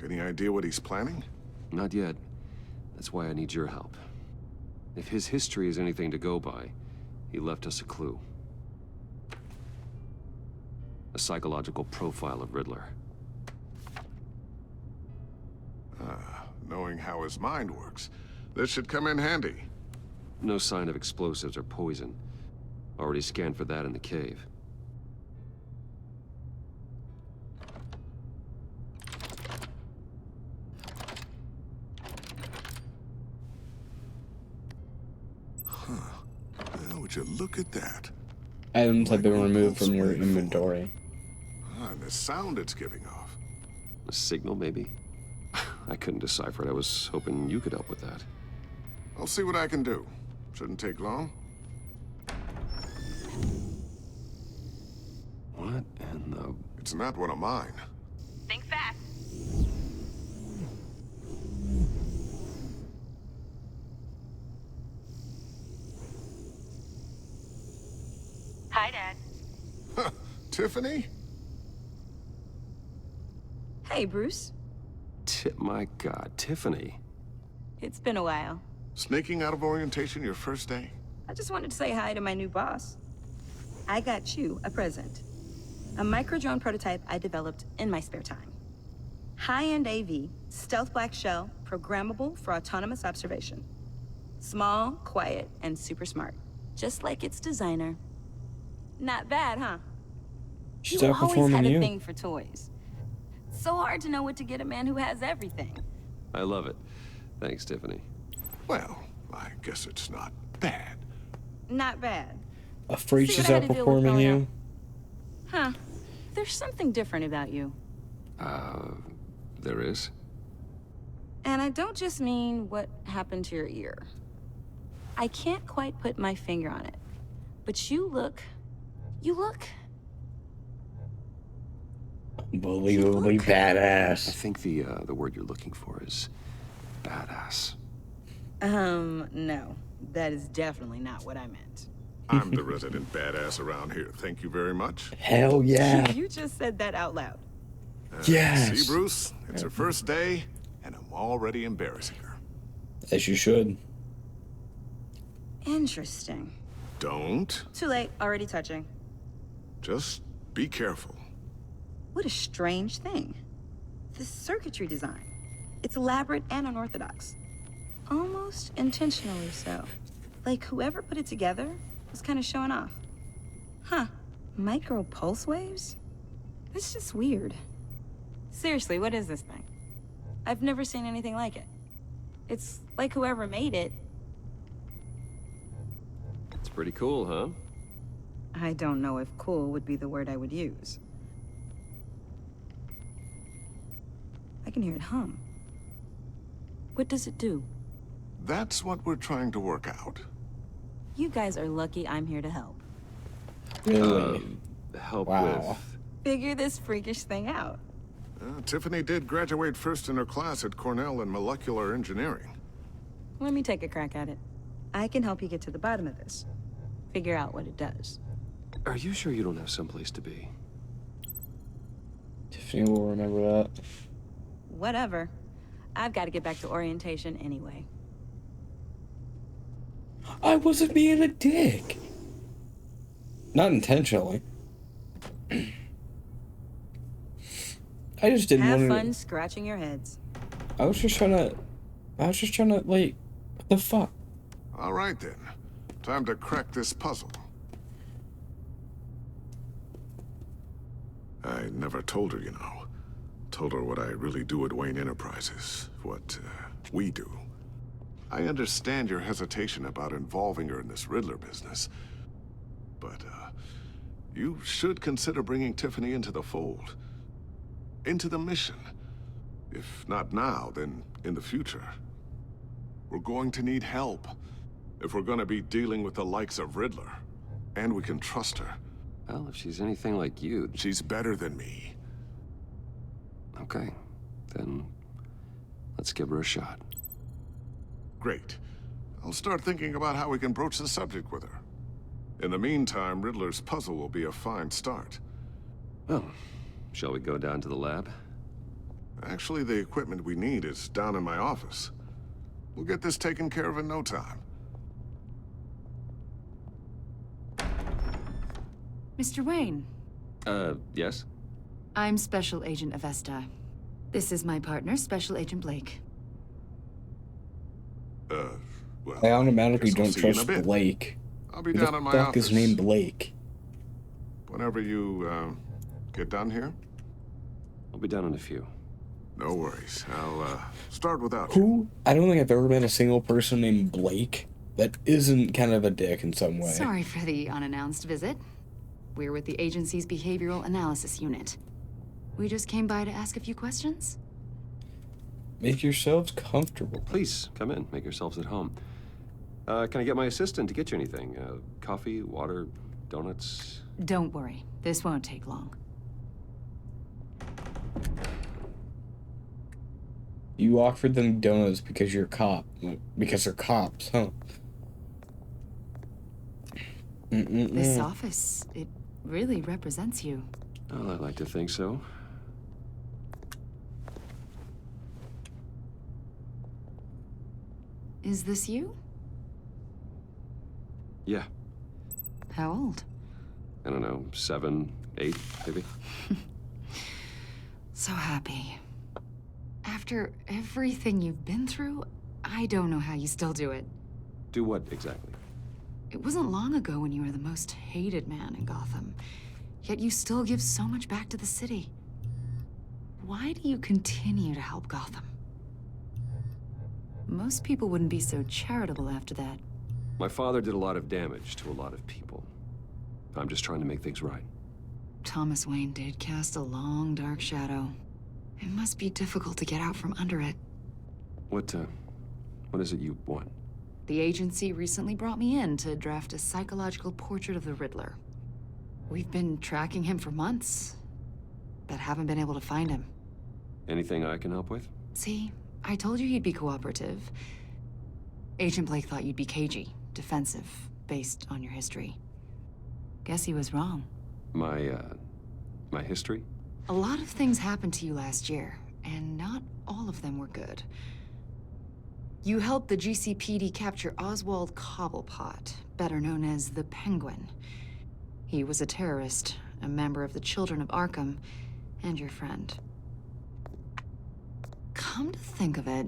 Any idea what he's planning? Not yet. That's why I need your help. If his history is anything to go by, he left us a clue. A psychological profile of Riddler. Knowing how his mind works, this should come in handy. No sign of explosives or poison. Already scanned for that in the cave. Well, would you look at that? Items have been removed from your inventory. And the sound it's giving off. A signal, maybe? I couldn't decipher it. I was hoping you could help with that. I'll see what I can do. Shouldn't take long. What in the... It's not one of mine. Think fast. Hi, Dad. Tiffany? Hey, Bruce. My God, Tiffany. It's been a while. Sneaking out of orientation your first day? I just wanted to say hi to my new boss. I got you a present. A micro-drone prototype I developed in my spare time. High-end AV, stealth black shell, programmable for autonomous observation. Small, quiet, and super smart. Just like its designer. Not bad, huh? She's You always outperforming had a you. thing for toys. So hard to know what to get a man who has everything. I love it. Thanks, Tiffany. Well, I guess it's not bad. Not bad. Afraid See she's what I had to deal with outperforming growing you? Huh. There's something different about you. There is? And I don't just mean what happened to your ear. I can't quite put my finger on it. But you look... Unbelievably badass. I think the word you're looking for is badass. No. That is definitely not what I meant. I'm the resident badass around here. Thank you very much. Hell yeah. You just said that out loud. Yes. See, Bruce? It's her first day, and I'm already embarrassing her. As you should. Interesting. Don't. Too late. Already touching. Just be careful. What a strange thing. The circuitry design. It's elaborate and unorthodox. Almost intentionally so. Like whoever put it together was kind of showing off. Huh. Micro pulse waves? That's just weird. Seriously, what is this thing? I've never seen anything like it. It's like whoever made it. It's pretty cool, huh? I don't know if cool would be the word I would use. I can hear it hum. What does it do? That's what we're trying to work out. You guys are lucky I'm here to help. Really? Help Wow. with... Figure this freakish thing out. Tiffany did graduate first in her class at Cornell in molecular engineering. Let me take a crack at it. I can help you get to the bottom of this. Figure out what it does. Are you sure you don't have someplace to be? Tiffany will remember that. Whatever. I've got to get back to orientation anyway. I wasn't being a dick. Not intentionally. I just didn't Have want to... fun scratching your heads. I was just trying to, like, what the fuck? All right, then. Time to crack this puzzle. I never told her, you know. Told her what I really do at Wayne Enterprises. What, we do. I understand your hesitation about involving her in this Riddler business. But, you should consider bringing Tiffany into the fold. Into the mission. If not now, then in the future. We're going to need help. If we're gonna be dealing with the likes of Riddler. And we can trust her. Well, if she's anything like you... She's better than me. Okay. Then... let's give her a shot. Great. I'll start thinking about how we can broach the subject with her. In the meantime, Riddler's puzzle will be a fine start. Well, shall we go down to the lab? Actually, the equipment we need is down in my office. We'll get this taken care of in no time. Mr. Wayne. Yes? I'm Special Agent Avesta. This is my partner, Special Agent Blake. Well... I automatically guess I'll don't see you in a trust bit. Blake. I'll be Who down the in my fuck office. is named Blake? Whenever you, get done here? I'll be down in a few. No worries. I'll, start without you. Who? I don't think I've ever met a single person named Blake that isn't kind of a dick in some way. Sorry for the unannounced visit. We're with the agency's Behavioral Analysis Unit. We just came by to ask a few questions. Make yourselves comfortable. Please, come in. Make yourselves at home. Can I get my assistant to get you anything? Coffee, water, donuts? Don't worry, this won't take long. You offered them donuts because you're a cop. Because they're cops, huh? This office, it really represents you. Well, I'd like to think so. Is this you? Yeah. How old? I don't know, 7, 8, maybe? So happy. After everything you've been through, I don't know how you still do it. Do what exactly? It wasn't long ago when you were the most hated man in Gotham, yet you still give so much back to the city. Why do you continue to help Gotham? Most people wouldn't be so charitable after that. My father did a lot of damage to a lot of people. I'm just trying to make things right. Thomas Wayne did cast a long, dark shadow. It must be difficult to get out from under it. What is it you want? The agency recently brought me in to draft a psychological portrait of the Riddler. We've been tracking him for months, but haven't been able to find him. Anything I can help with? See, I told you he'd be cooperative. Agent Blake thought you'd be cagey, defensive, based on your history. Guess he was wrong. My history? A lot of things happened to you last year, and not all of them were good. You helped the GCPD capture Oswald Cobblepot, better known as the Penguin. He was a terrorist, a member of the Children of Arkham, and your friend. Come to think of it,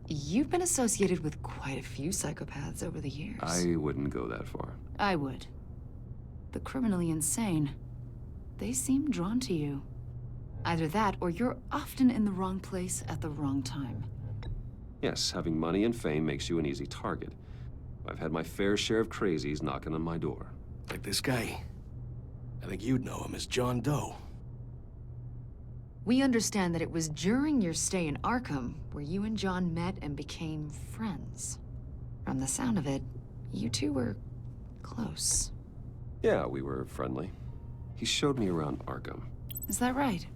you've been associated with quite a few psychopaths over the years. I wouldn't go that far. I would. The criminally insane. They seem drawn to you. Either that, or you're often in the wrong place at the wrong time. Yes, having money and fame makes you an easy target. I've had my fair share of crazies knocking on my door. Like this guy. I think you'd know him as John Doe. We understand that it was during your stay in Arkham where you and John met and became friends. From the sound of it, you two were close. Yeah, we were friendly. He showed me around Arkham. Is that right?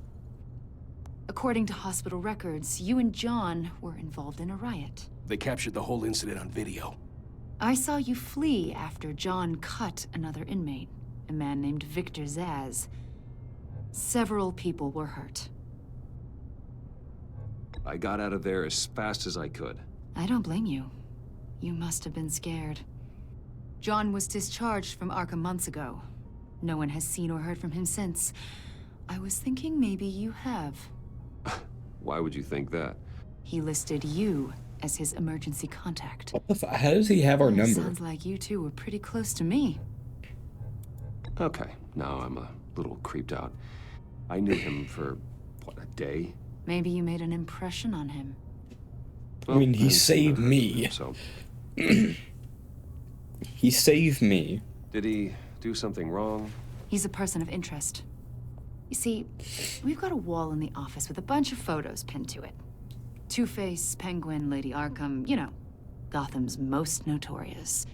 According to hospital records, you and John were involved in a riot. They captured the whole incident on video. I saw you flee after John cut another inmate, a man named Victor Zsasz. Several people were hurt. I got out of there as fast as I could. I don't blame you. You must have been scared. John was discharged from Arkham months ago. No one has seen or heard from him since. I was thinking maybe you have. Why would you think that? He listed you as his emergency contact. What the fuck? How does he have our number? Sounds like you two were pretty close to me. Okay, now I'm a little creeped out. I knew him for, what, a day? Maybe you made an impression on him. I mean, he saved me. So. He saved me. Did he do something wrong? He's a person of interest. You see, we've got a wall in the office with a bunch of photos pinned to it. Two-Face, Penguin, Lady Arkham, you know, Gotham's most notorious.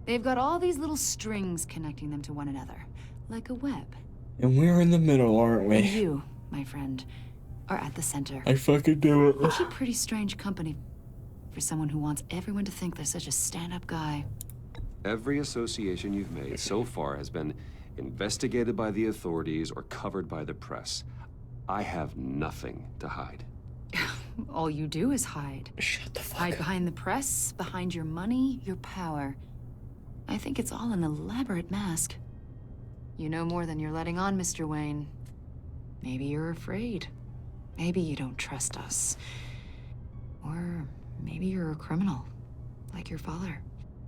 They've got all these little strings connecting them to one another, like a web. And we're in the middle, aren't we? And you, my friend, are at the center. I fucking do it. You keep pretty strange company for someone who wants everyone to think they're such a stand-up guy. Every association you've made so far has been investigated by the authorities or covered by the press. I have nothing to hide. All you do is hide. Shut the fuck Hide up. behind the press, behind your money, your power. I think it's all an elaborate mask. You know more than you're letting on, Mr. Wayne. Maybe you're afraid. Maybe you don't trust us. Or maybe you're a criminal, like your father.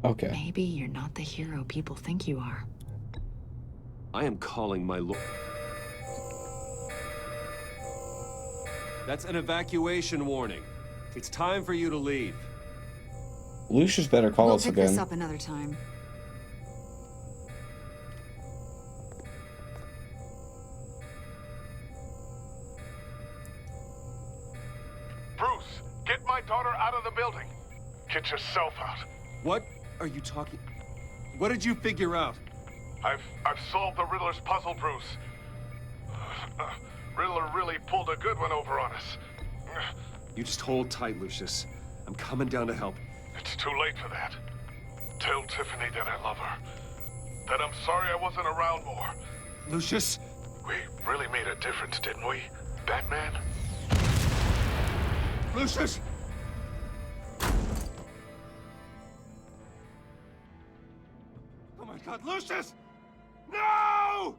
Okay. Maybe you're not the hero people think you are. I am calling my lord. That's an evacuation warning. It's time for you to leave. Lucius better call We'll us pick again. this up another time. Bruce, get my daughter out of the building. Get yourself out. What are you talking? What did you figure out? I've solved the Riddler's puzzle, Bruce. Riddler really pulled a good one over on us. You just hold tight, Lucius. I'm coming down to help. It's too late for that. Tell Tiffany that I love her. That I'm sorry I wasn't around more. Lucius? We really made a difference, didn't we, Batman? Lucius! Oh my God, Lucius! No!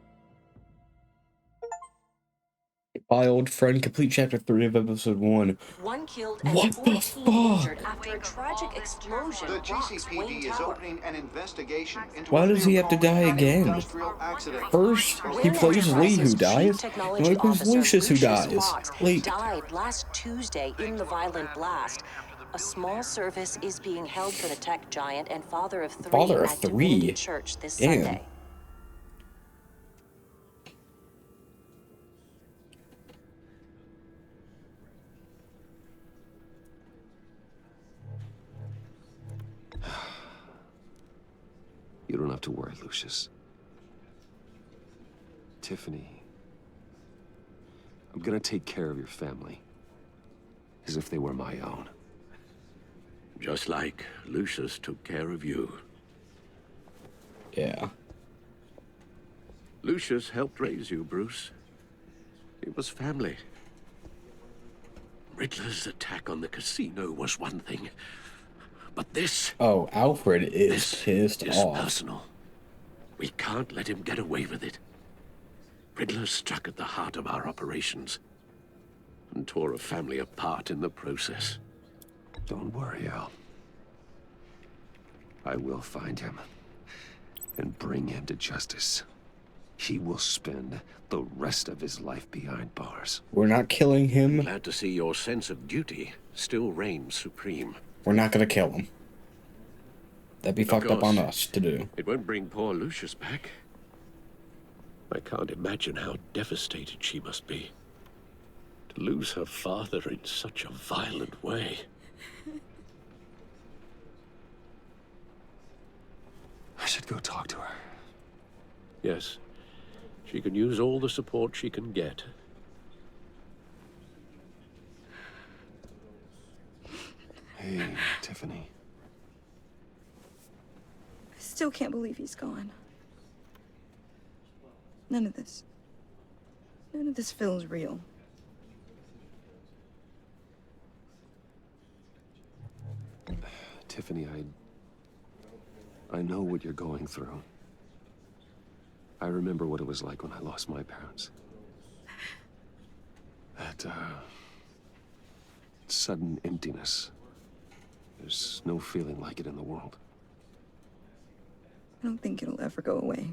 Filed friend, complete chapter 3 of episode 1. One killed and What the 14 injured fuck? after a tragic explosion The rocks Wayne GCPD is Tower. opening an investigation into Why what does they he are have to calling die an again? industrial accident. First, he Wayne plays Lee, who Enterprises dies, Chief and Technology then he plays Officer Lucius, who Lucius dies. Fox Like, died last Tuesday in the violent blast. A small service is being held for the tech giant and father of father three of at Divinity 3? Church this Damn. Sunday. You don't have to worry, Lucius. Tiffany, I'm gonna take care of your family. As if they were my own. Just like Lucius took care of you. Yeah. Lucius helped raise you, Bruce. It was family. Riddler's attack on the casino was one thing. But this... Oh, Alfred is pissed off. Personal. We can't let him get away with it. Riddler struck at the heart of our operations and tore a family apart in the process. Don't worry, Al. I will find him and bring him to justice. He will spend the rest of his life behind bars. We're not killing him. Glad to see your sense of duty still reigns supreme. We're not gonna kill him. That'd be fucked up on us to do. It won't bring poor Lucius back. I can't imagine how devastated she must be. To lose her father in such a violent way. I should go talk to her. Yes. She can use all the support she can get. Hey, Tiffany. I still can't believe he's gone. None of this feels real. Tiffany, I know what you're going through. I remember what it was like when I lost my parents. That, sudden emptiness. There's no feeling like it in the world. I don't think it'll ever go away.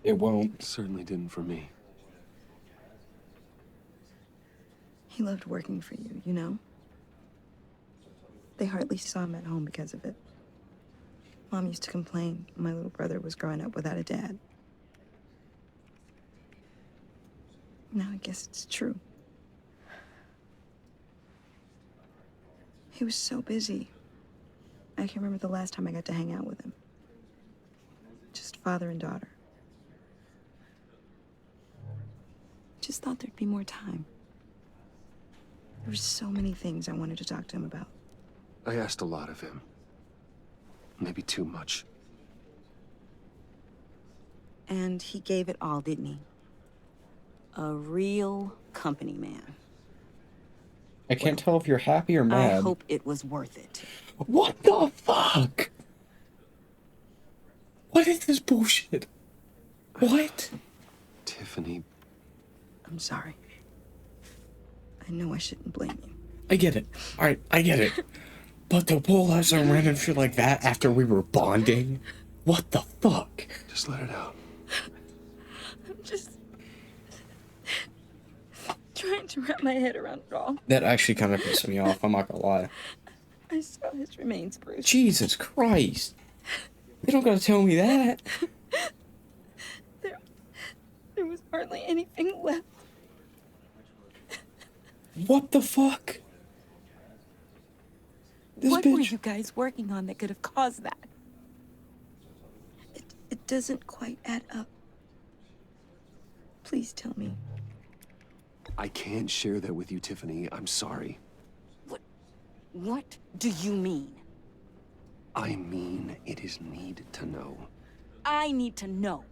It won't. It certainly didn't for me. He loved working for you, you know? They hardly saw him at home because of it. Mom used to complain my little brother was growing up without a dad. Now I guess it's true. He was so busy. I can't remember the last time I got to hang out with him. Just father and daughter. Just thought there'd be more time. There were so many things I wanted to talk to him about. I asked a lot of him. Maybe too much. And he gave it all, didn't he? A real company man. I can't tell if you're happy or mad. I hope it was worth it. What the fuck? What is this bullshit? What? Tiffany. I'm sorry. I know I shouldn't blame you. I get it. Alright, I get it. But to pull us some random shit like that after we were bonding? What the fuck? Just let it out. I'm just trying to wrap my head around it all. That actually kind of pissed me off, I'm not gonna lie. I saw his remains, Bruce. Jesus Christ. You don't gotta tell me that. There was hardly anything left. What the fuck? What were you guys working on that could have caused that? It doesn't quite add up. Please tell me. I can't share that with you, Tiffany. I'm sorry. What do you mean? I mean, it is need to know. I need to know.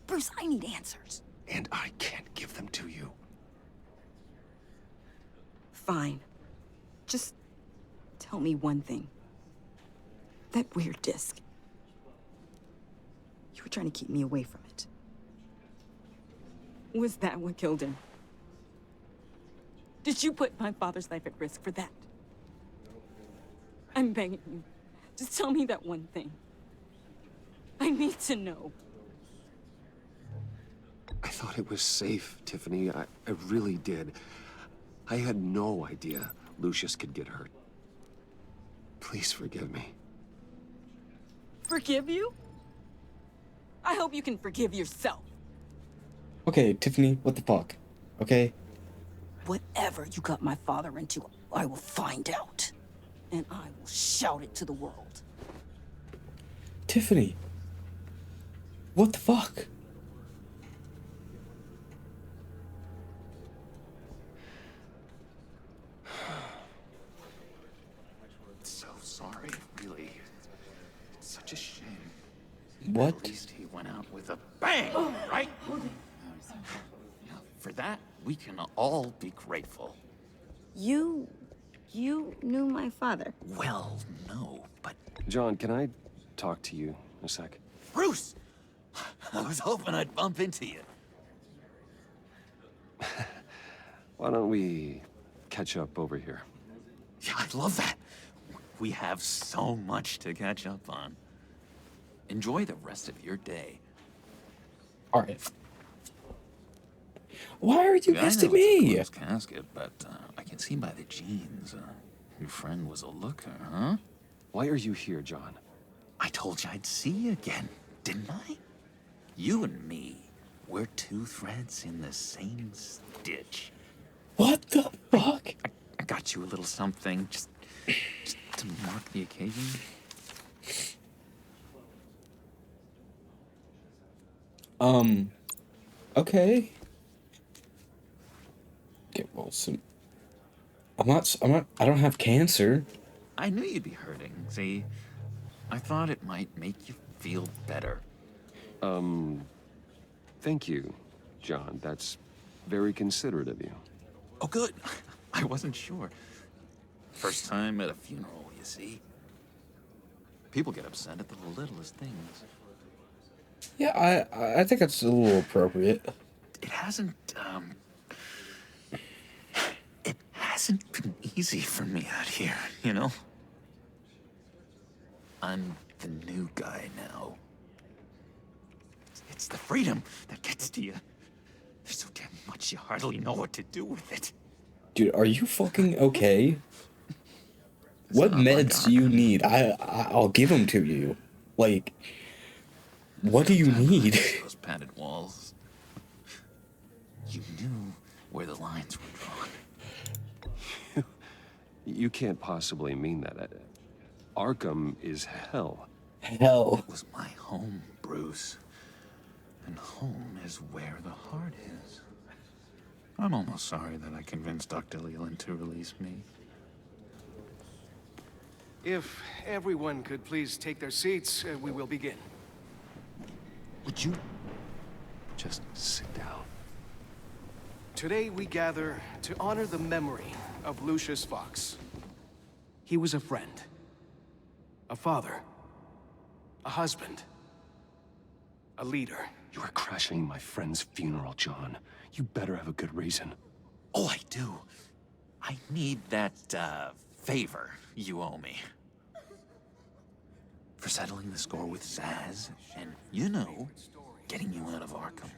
Bruce, I need answers. And I can't give them to you. Fine. Just tell me one thing. That weird disc. You were trying to keep me away from it. Was that what killed him? Did you put my father's life at risk for that? I'm begging you. Just tell me that one thing. I need to know. I thought it was safe, Tiffany. I really did. I had no idea Lucius could get hurt. Please forgive me. Forgive you? I hope you can forgive yourself. Okay, Tiffany, what the fuck? Okay? Whatever you got my father into, I will find out. And I will shout it to the world. Tiffany. What the fuck? So sorry, really. It's such a shame. What? At least he went out with a bang, right? For that, we can all be grateful. You knew my father. Well, no, but... John, can I talk to you a sec? Bruce! I was hoping I'd bump into you. Why don't we catch up over here? Yeah, I'd love that. We have so much to catch up on. Enjoy the rest of your day. Alright. Why are you Yeah, I know testing it's a me? closed casket, but I can see by the jeans. Your friend was a looker, huh? Why are you here, John? I told you I'd see you again, didn't I? You and me, we're two threads in the same stitch. What the fuck? I got you a little something, just to mark the occasion. Okay. Get well some. I don't have cancer. I knew you'd be hurting, see? I thought it might make you feel better. Thank you, John. That's very considerate of you. Oh, good. I wasn't sure. First time at a funeral, you see? People get upset at the littlest things. Yeah, I think that's a little appropriate. It hasn't been easy for me out here, you know? I'm the new guy now. It's the freedom that gets to you. There's so damn much you hardly know what to do with it. Dude, are you fucking okay? What meds do you need? I'll give them to you. Like, what do you need? Those padded walls. You knew where the lines were drawn. You can't possibly mean that. Arkham is hell. Hell. It was my home, Bruce. And home is where the heart is. I'm almost sorry that I convinced Dr. Leland to release me. If everyone could please take their seats, we will begin. Would you just sit down? Today we gather to honor the memory of Lucius Fox. He was a friend, a father, a husband, a leader. You are crashing my friend's funeral, John. You better have a good reason. Oh, I do. I need that, favor you owe me. For settling the score with Zaz, and, you know, getting you out of Arkham.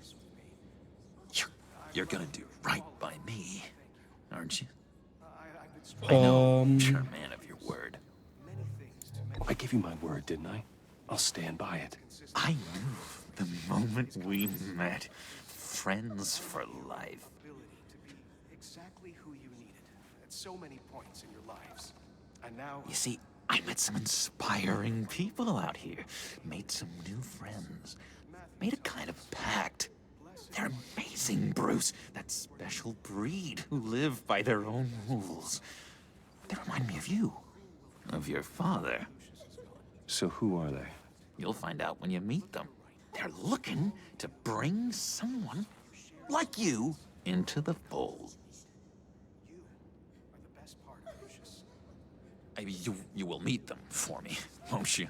You're gonna do right by me, aren't you? I know you're a man of your word. I gave you my word, didn't I? I'll stand by it. I knew the moment we met. Friends for life. Exactly who you needed at so many points in your lives. And now... You see, I met some inspiring people out here. Made some new friends. Made a kind of pact. They're amazing, Bruce. That special breed who live by their own rules. They remind me of you. Of your father. So who are they? You'll find out when you meet them. They're looking to bring someone like you into the fold. You will meet them for me, won't you?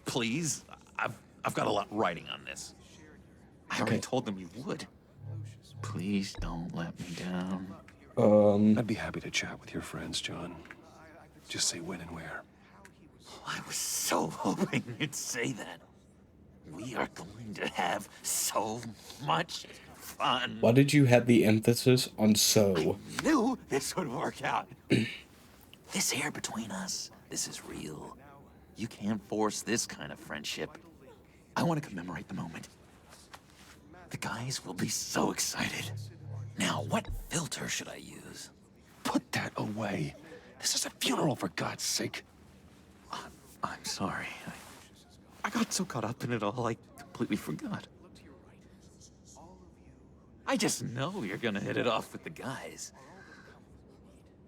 Please? I've got a lot writing on this. I already told them you would. Please don't let me down. I'd be happy to chat with your friends, John. Just say when and where. I was so hoping you'd say that. We are going to have so much fun. Why did you have the emphasis on so? I knew this would work out. This air between us, this is real. You can't force this kind of friendship. I want to commemorate the moment. The guys will be so excited. Now, what filter should I use? Put that away. This is a funeral, for God's sake. I'm sorry. I got so caught up in it all, I completely forgot. I just know you're gonna hit it off with the guys.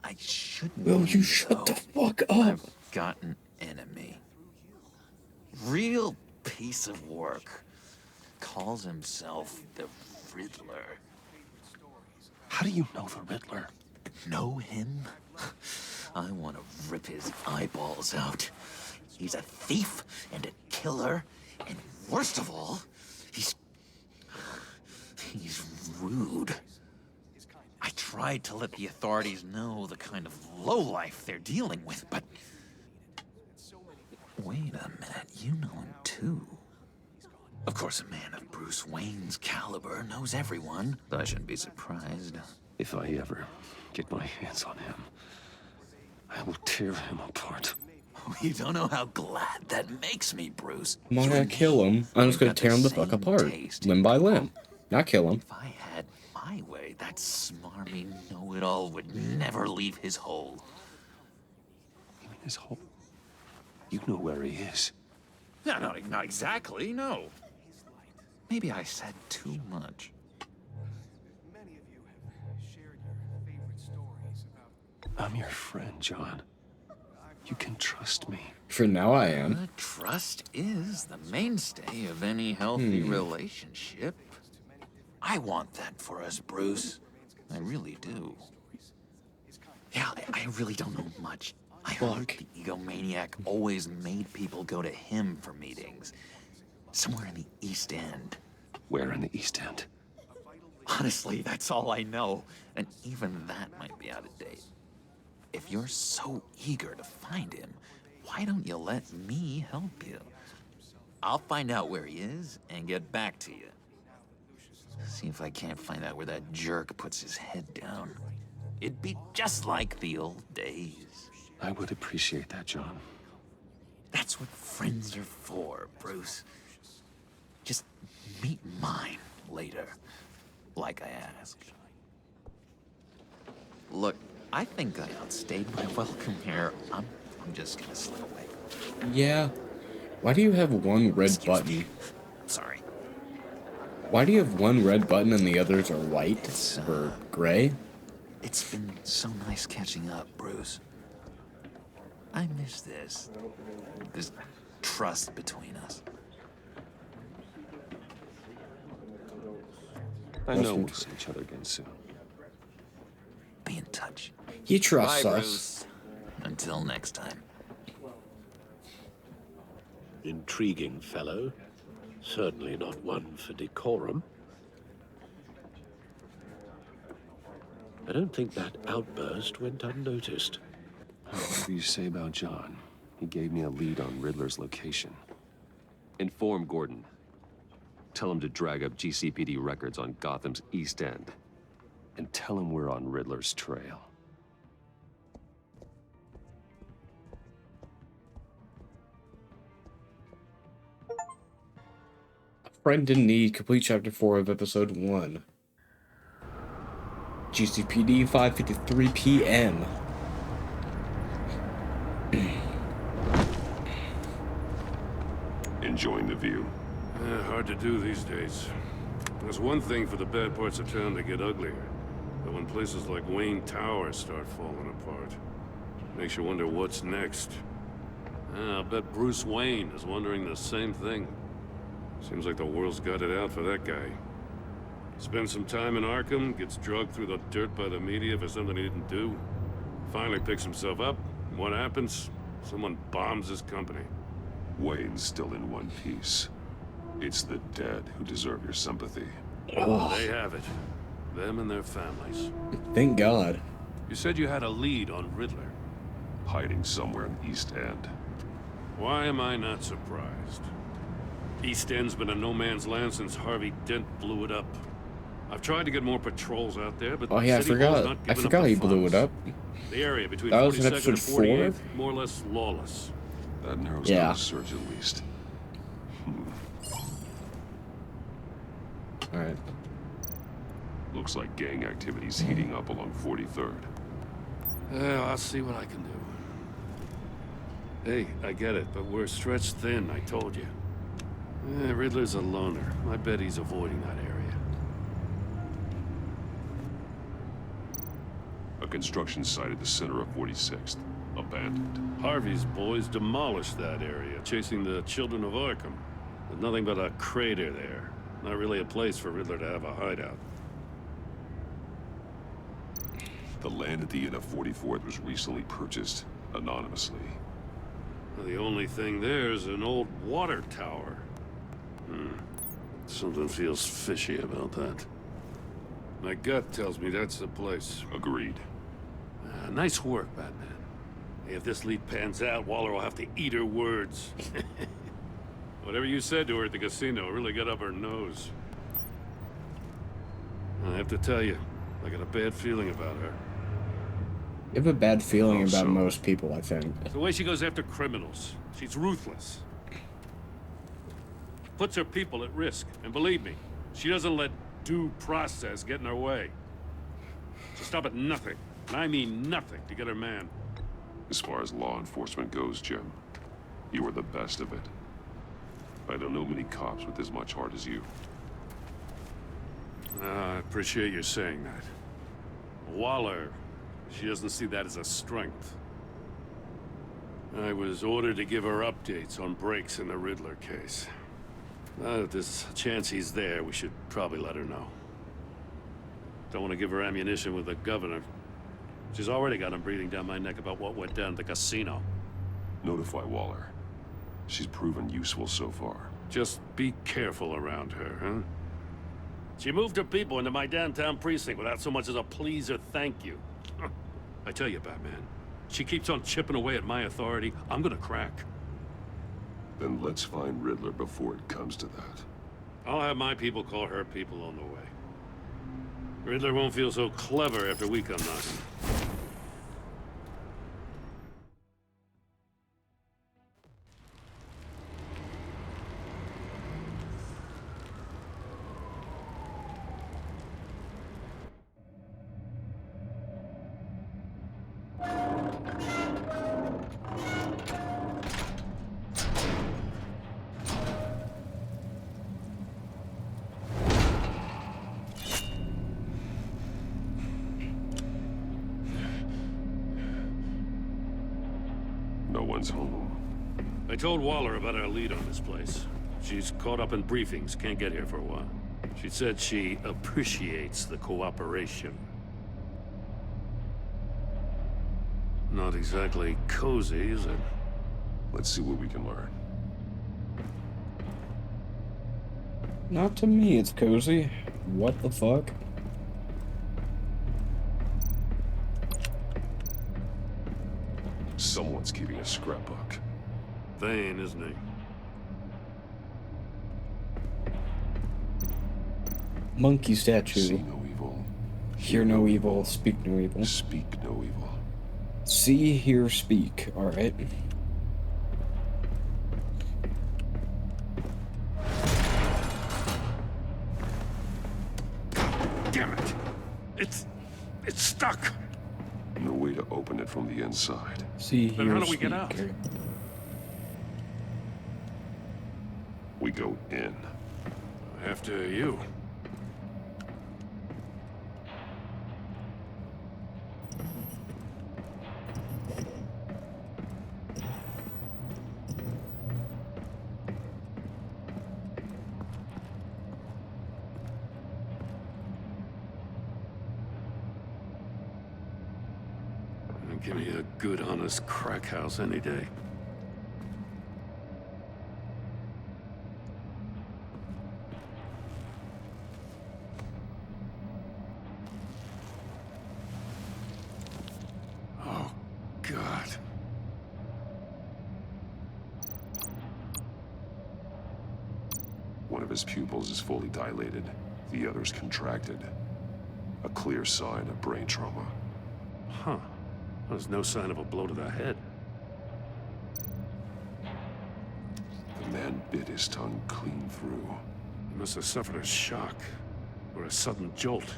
I shouldn't. Will you shut the fuck up? I've got an enemy. Real piece of work. Calls himself the Riddler. How do you know the Riddler? Know him? I want to rip his eyeballs out. He's a thief and a killer, and worst of all, he's rude. I tried to let the authorities know the kind of lowlife they're dealing with, but... Wait a minute, you know him too. Of course, a man of Bruce Wayne's caliber knows everyone, though I shouldn't be surprised. If I ever get my hands on him, I will tear him apart. You don't know how glad that makes me, Bruce. I'm not gonna kill him. I'm just gonna tear him the fuck apart. Limb by limb. Not kill him. If I had my way, that smarmy know-it-all would never leave his hole. You mean his hole? You know where he is. No, not exactly, no. Maybe I said too much. I'm your friend, John. You can trust me. For now, I am. Trust is the mainstay of any healthy relationship. I want that for us, Bruce. I really do. Yeah, I really don't know much. I heard the egomaniac always made people go to him for meetings. Somewhere in the East End. Where in the East End? Honestly, that's all I know. And even that might be out of date. If you're so eager to find him, why don't you let me help you? I'll find out where he is and get back to you. See if I can't find out where that jerk puts his head down. It'd be just like the old days. I would appreciate that, John. That's what friends are for, Bruce. Just meet mine later, like I asked. Look, I think I outstayed my welcome here. I'm just gonna slip away. Yeah. Why do you have one red button? Sorry. Why do you have one red button and the others are white or gray? It's been so nice catching up, Bruce. I miss this trust between us. I know we'll see each other again soon. Be in touch. He trusts Bye, us. Bruce. Until next time. Intriguing fellow. Certainly not one for decorum. I don't think that outburst went unnoticed. Whatever you say about John, he gave me a lead on Riddler's location. Inform Gordon. Tell him to drag up GCPD records on Gotham's East End. And tell him we're on Riddler's trail. Friend in Need, complete chapter 4 of episode 1. GCPD, 5:53 p.m. Enjoying the view. Hard to do these days. There's one thing for the bad parts of town to get uglier. But when places like Wayne Tower start falling apart, makes you wonder what's next. I'll bet Bruce Wayne is wondering the same thing. Seems like the world's got it out for that guy. Spends some time in Arkham, gets drugged through the dirt by the media for something he didn't do. Finally picks himself up. What happens? Someone bombs his company. Wayne's still in one piece. It's the dead who deserve your sympathy. They have it. Them and their families. Thank God. You said you had a lead on Riddler. Hiding somewhere in East End. Why am I not surprised? East End's been a no man's land since Harvey Dent blew it up. I've tried to get more patrols out there, but Oh yeah, City Hall's not I giving forgot up the he blew funds. it up. The area between That was in 42nd episode and 48th, more or less lawless. That narrows Yeah. down the search at least. Alright. Looks like gang activity's heating up along 43rd. Well, I'll see what I can do. Hey, I get it, but we're stretched thin, I told you. Riddler's a loner. I bet he's avoiding that area. A construction site at the center of 46th. Abandoned. Harvey's boys demolished that area, chasing the children of Arkham. There's nothing but a crater there. Not really a place for Riddler to have a hideout. The land at the end of 44th was recently purchased anonymously. The only thing there is an old water tower. Something feels fishy about that. My gut tells me that's the place. Agreed. Nice work, Batman. If this lead pans out, Waller will have to eat her words. Whatever you said to her at the casino really got up her nose. I have to tell you, I got a bad feeling about her. You have a bad feeling about most people, I think. The way she goes after criminals. She's ruthless. Puts her people at risk. And believe me, she doesn't let due process get in her way. She'll stop at nothing, and I mean nothing, to get her man. As far as law enforcement goes, Jim, you are the best of it. I don't know many cops with as much heart as you. I appreciate you saying that. Waller, she doesn't see that as a strength. I was ordered to give her updates on breaks in the Riddler case. If there's a chance he's there, we should probably let her know. Don't want to give her ammunition with the governor. She's already got him breathing down my neck about what went down at the casino. Notify Waller. She's proven useful so far. Just be careful around her, huh? She moved her people into my downtown precinct without so much as a please or thank you. I tell you, Batman, she keeps on chipping away at my authority, I'm gonna crack. Then let's find Riddler before it comes to that. I'll have my people call her people on the way. Riddler won't feel so clever after we come knocking. No one's home. I told Waller about our lead on this place. She's caught up in briefings, can't get here for a while. She said she appreciates the cooperation. Not exactly cozy, is it? Let's see what we can learn. Not to me, it's cozy. What the fuck? Someone's keeping a scrapbook. Vain, isn't he? Monkey statue. See no evil. Hear no evil. Speak no evil. Speak no evil. See, hear, speak. Alright. Damn it! It's stuck! No way to open it from the inside. See, Then hear, how do we speak. get out? We go in. After you. Give me a good, honest crack house any day. God. One of his pupils is fully dilated, the other's contracted. A clear sign of brain trauma. Huh. There's no sign of a blow to the head. The man bit his tongue clean through. He must have suffered a shock, or a sudden jolt.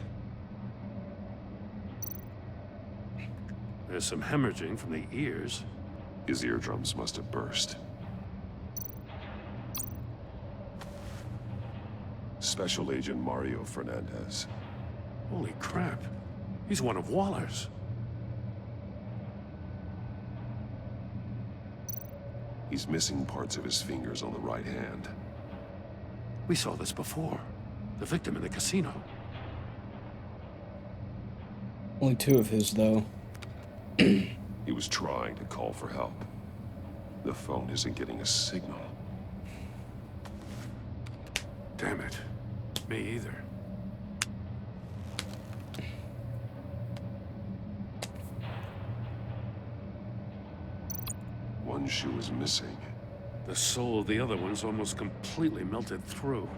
There's some hemorrhaging from the ears. His eardrums must have burst. Special Agent Mario Fernandez. Holy crap. He's one of Waller's. He's missing parts of his fingers on the right hand. We saw this before. The victim in the casino. Only 2 of his, though. He was trying to call for help. The phone isn't getting a signal. Damn it. Me either. One shoe is missing. The soul of the other one's almost completely melted through.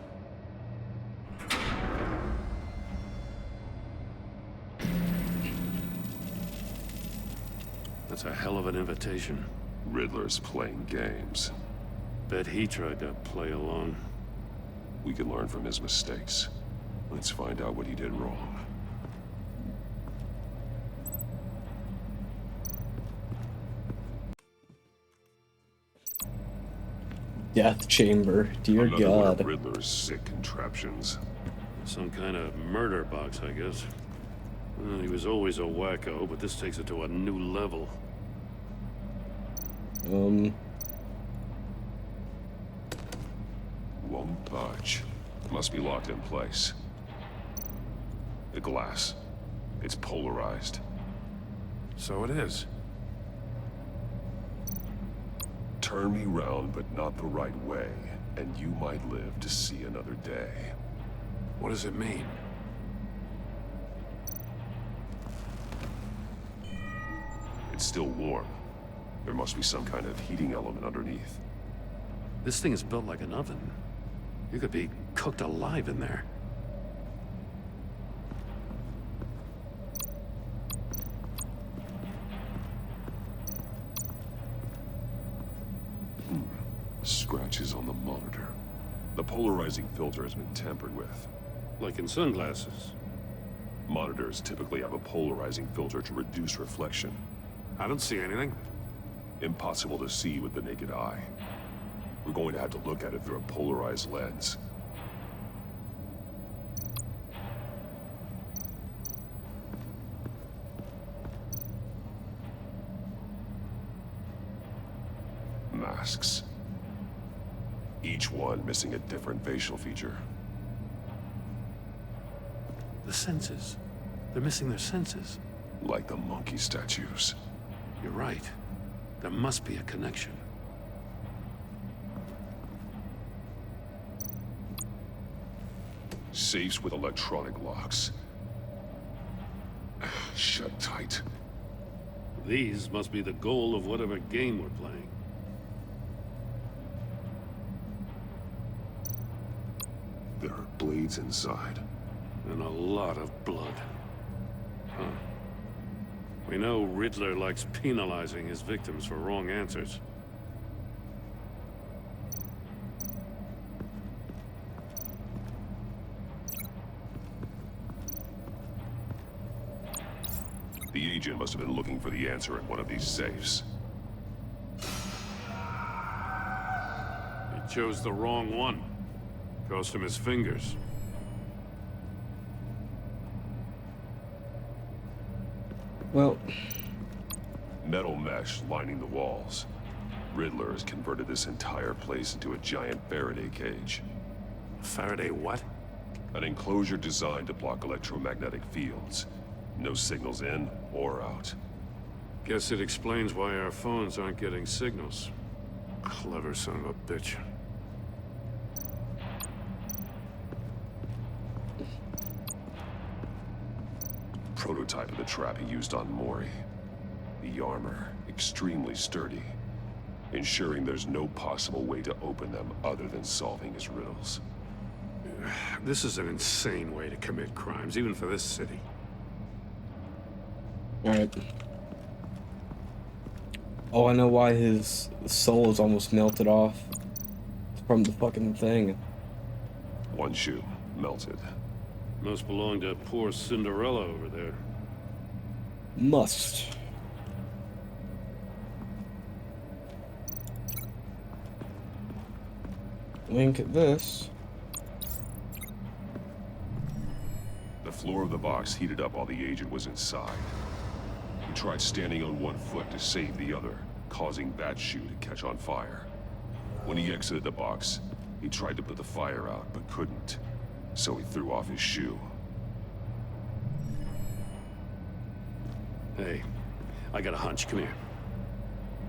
That's a hell of an invitation. Riddler's playing games. Bet he tried to play along. We can learn from his mistakes. Let's find out what he did wrong. Death chamber, dear Another one God. of Riddler's sick contraptions. Some kind of murder box, I guess. Well, he was always a wacko, but this takes it to a new level. Won't budge. Must be locked in place. The glass. It's polarized. So it is. Turn me round, but not the right way, and you might live to see another day. What does it mean? It's still warm. There must be some kind of heating element underneath. This thing is built like an oven. You could be cooked alive in there. Scratches on the monitor. The polarizing filter has been tampered with. Like in sunglasses. Monitors typically have a polarizing filter to reduce reflection. I don't see anything. Impossible to see with the naked eye. We're going to have to look at it through a polarized lens. Masks. Each one missing a different facial feature. The senses. They're missing their senses. Like the monkey statues. You're right. There must be a connection. Safes with electronic locks. Shut tight. These must be the goal of whatever game we're playing. There are blades inside. And a lot of blood. Huh. We know Riddler likes penalizing his victims for wrong answers. The agent must have been looking for the answer in one of these safes. He chose the wrong one. Cost him his fingers. Well, metal mesh lining the walls. Riddler has converted this entire place into a giant Faraday cage. Faraday what? An enclosure designed to block electromagnetic fields. No signals in or out. Guess it explains why our phones aren't getting signals. Clever son of a bitch. Prototype of the trap he used on Mori. The armor, extremely sturdy, ensuring there's no possible way to open them other than solving his riddles. This is an insane way to commit crimes, even for this city. Alright. Oh, I know why his soul is almost melted off from the fucking thing. One shoe, melted. Must belong to poor Cinderella over there. Must. Link at this. The floor of the box heated up while the agent was inside. He tried standing on one foot to save the other, causing that shoe to catch on fire. When he exited the box, he tried to put the fire out, but couldn't. So he threw off his shoe. Hey, I got a hunch. Come here.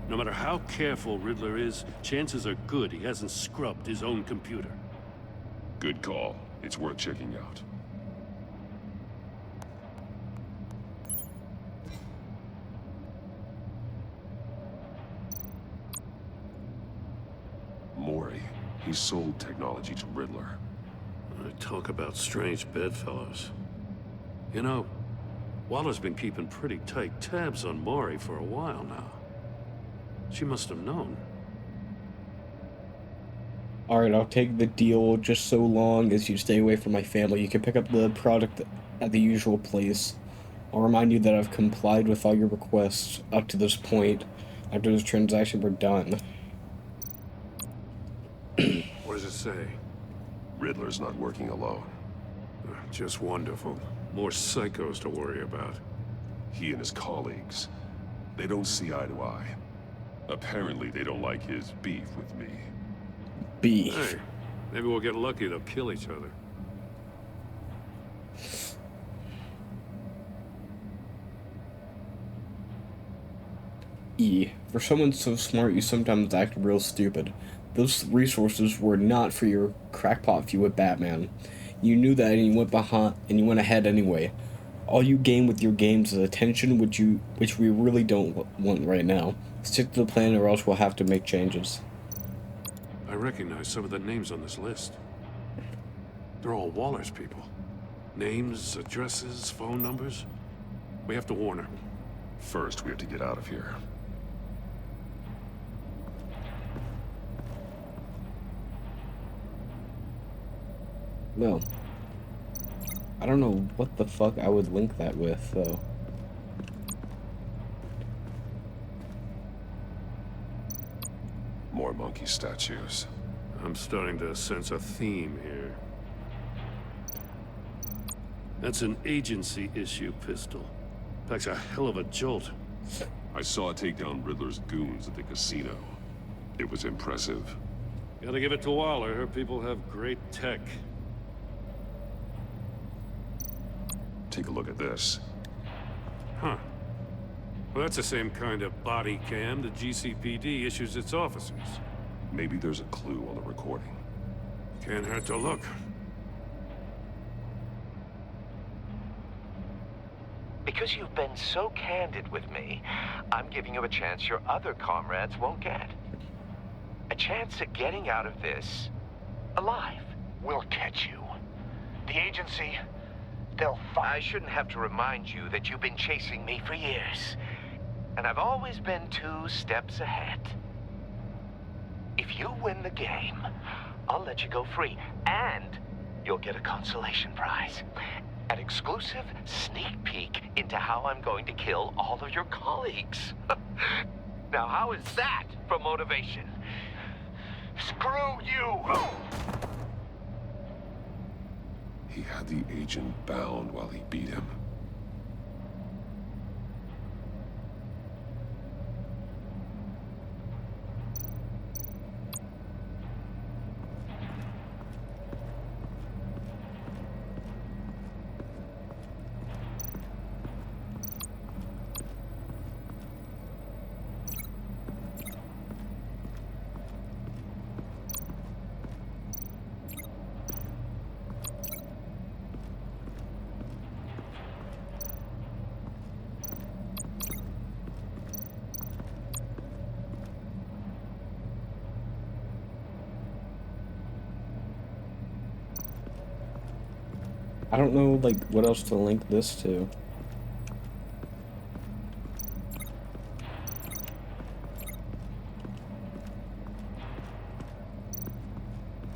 No matter how careful Riddler is, chances are good he hasn't scrubbed his own computer. Good call. It's worth checking out. Mori. He sold technology to Riddler. Talk about strange bedfellows. You know, Waller's been keeping pretty tight tabs on Mori for a while now. She must have known. Alright, I'll take the deal just so long as you stay away from my family. You can pick up the product at the usual place. I'll remind you that I've complied with all your requests up to this point. After this transaction, we're done. What does it say? Riddler's not working alone. Just wonderful. More psychos to worry about. He and his colleagues, they don't see eye to eye. Apparently, they don't like his beef with me. Beef? Hey, maybe we'll get lucky to kill each other. E. For someone so smart, you sometimes act real stupid. Those resources were not for your crackpot view of Batman. You knew that, and you went ahead anyway. All you gain with your games is attention, which we really don't want right now. Stick to the plan, or else we'll have to make changes. I recognize some of the names on this list. They're all Waller's people. Names, addresses, phone numbers. We have to warn her. First, we have to get out of here. Well, I don't know what the fuck I would link that with, though. More monkey statues. I'm starting to sense a theme here. That's an agency issue pistol. Packs a hell of a jolt. I saw it take down Riddler's goons at the casino. It was impressive. Gotta give it to Waller. Her people have great tech. Take a look at this. Huh. Well, that's the same kind of body cam the GCPD issues its officers. Maybe there's a clue on the recording. Can't hurt to look. Because you've been so candid with me, I'm giving you a chance your other comrades won't get. A chance at getting out of this alive. We'll catch you. The agency, they'll find... I shouldn't have to remind you that you've been chasing me for years. And I've always been 2 steps ahead. If you win the game, I'll let you go free, and you'll get a consolation prize. An exclusive sneak peek into how I'm going to kill all of your colleagues. Now, how is that for motivation? Screw you! He had the agent bound while he beat him. I don't know, like, what else to link this to.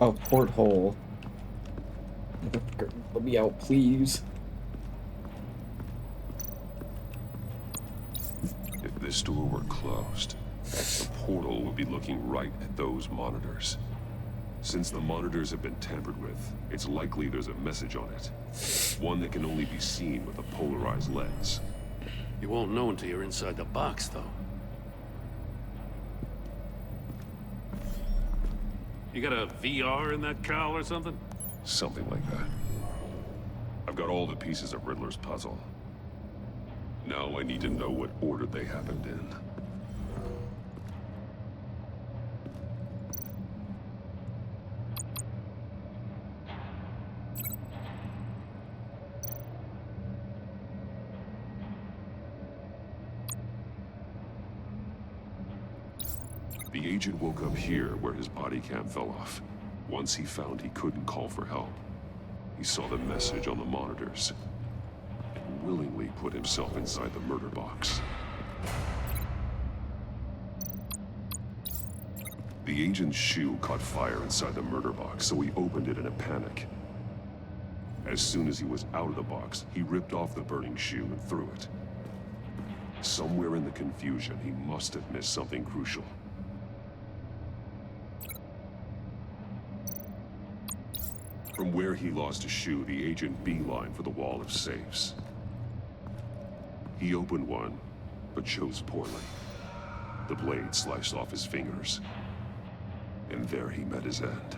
Oh, porthole. Let me out, please. If this door were closed, the portal would be looking right at those monitors. Since the monitors have been tampered with, it's likely there's a message on it. One that can only be seen with a polarized lens. You won't know until you're inside the box, though. You got a VR in that cowl or something? Something like that. I've got all the pieces of Riddler's puzzle. Now I need to know what order they happened in. The agent woke up here where his body cam fell off. Once he found he couldn't call for help, he saw the message on the monitors and willingly put himself inside the murder box. The agent's shoe caught fire inside the murder box, so he opened it in a panic. As soon as he was out of the box, he ripped off the burning shoe and threw it. Somewhere in the confusion, he must have missed something crucial. From where he lost a shoe, the agent beelined for the wall of safes. He opened one, but chose poorly. The blade sliced off his fingers. And there he met his end.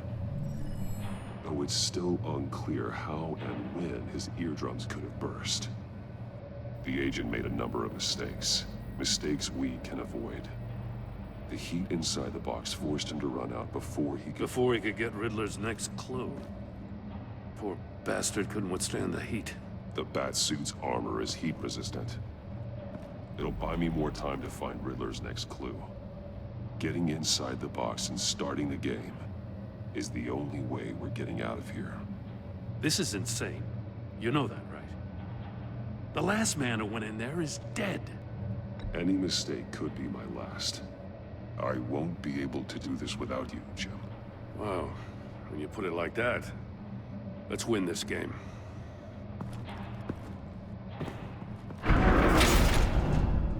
Though it's still unclear how and when his eardrums could have burst. The agent made a number of mistakes. Mistakes we can avoid. The heat inside the box forced him to run out before he could get Riddler's next clue. Poor bastard couldn't withstand the heat. The Batsuit's armor is heat resistant. It'll buy me more time to find Riddler's next clue. Getting inside the box and starting the game is the only way we're getting out of here. This is insane. You know that, right? The last man who went in there is dead. Any mistake could be my last. I won't be able to do this without you, Jim. Wow, when you put it like that, let's win this game.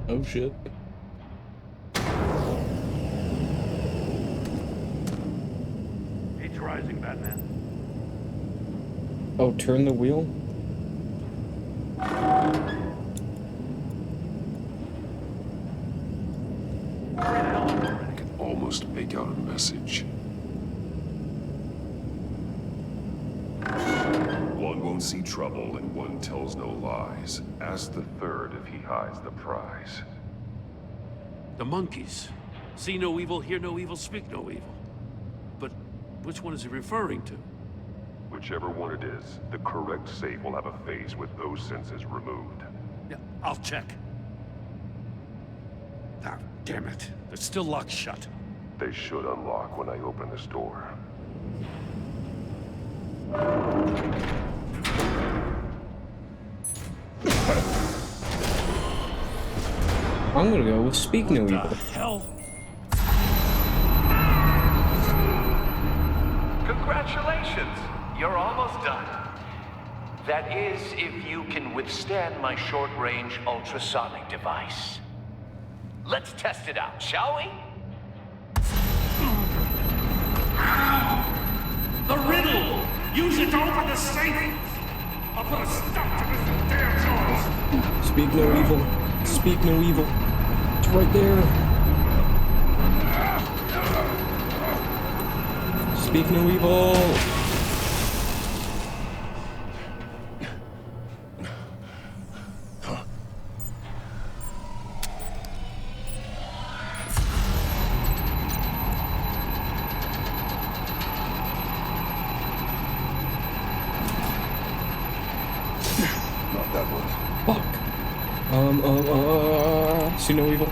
Oh shit. Heat's rising, Batman. Oh, turn the wheel? I can almost make out a message. One won't see trouble and one tells no lies. Ask the third if he hides the prize. The monkeys. See no evil, hear no evil, speak no evil. But which one is he referring to? Whichever one it is, the correct safe will have a face with those senses removed. Yeah, I'll check. Ah, damn it. They're still locked shut. They should unlock when I open this door. I'm gonna go with speak no evil. What the hell? Congratulations! You're almost done. That is, if you can withstand my short-range ultrasonic device. Let's test it out, shall we? The riddle! Use it to open the safe! I'll put a stop to this damn noise! Speak no evil. Speak no evil. It's right there. Speak no evil. Not that one. Fuck. See no evil.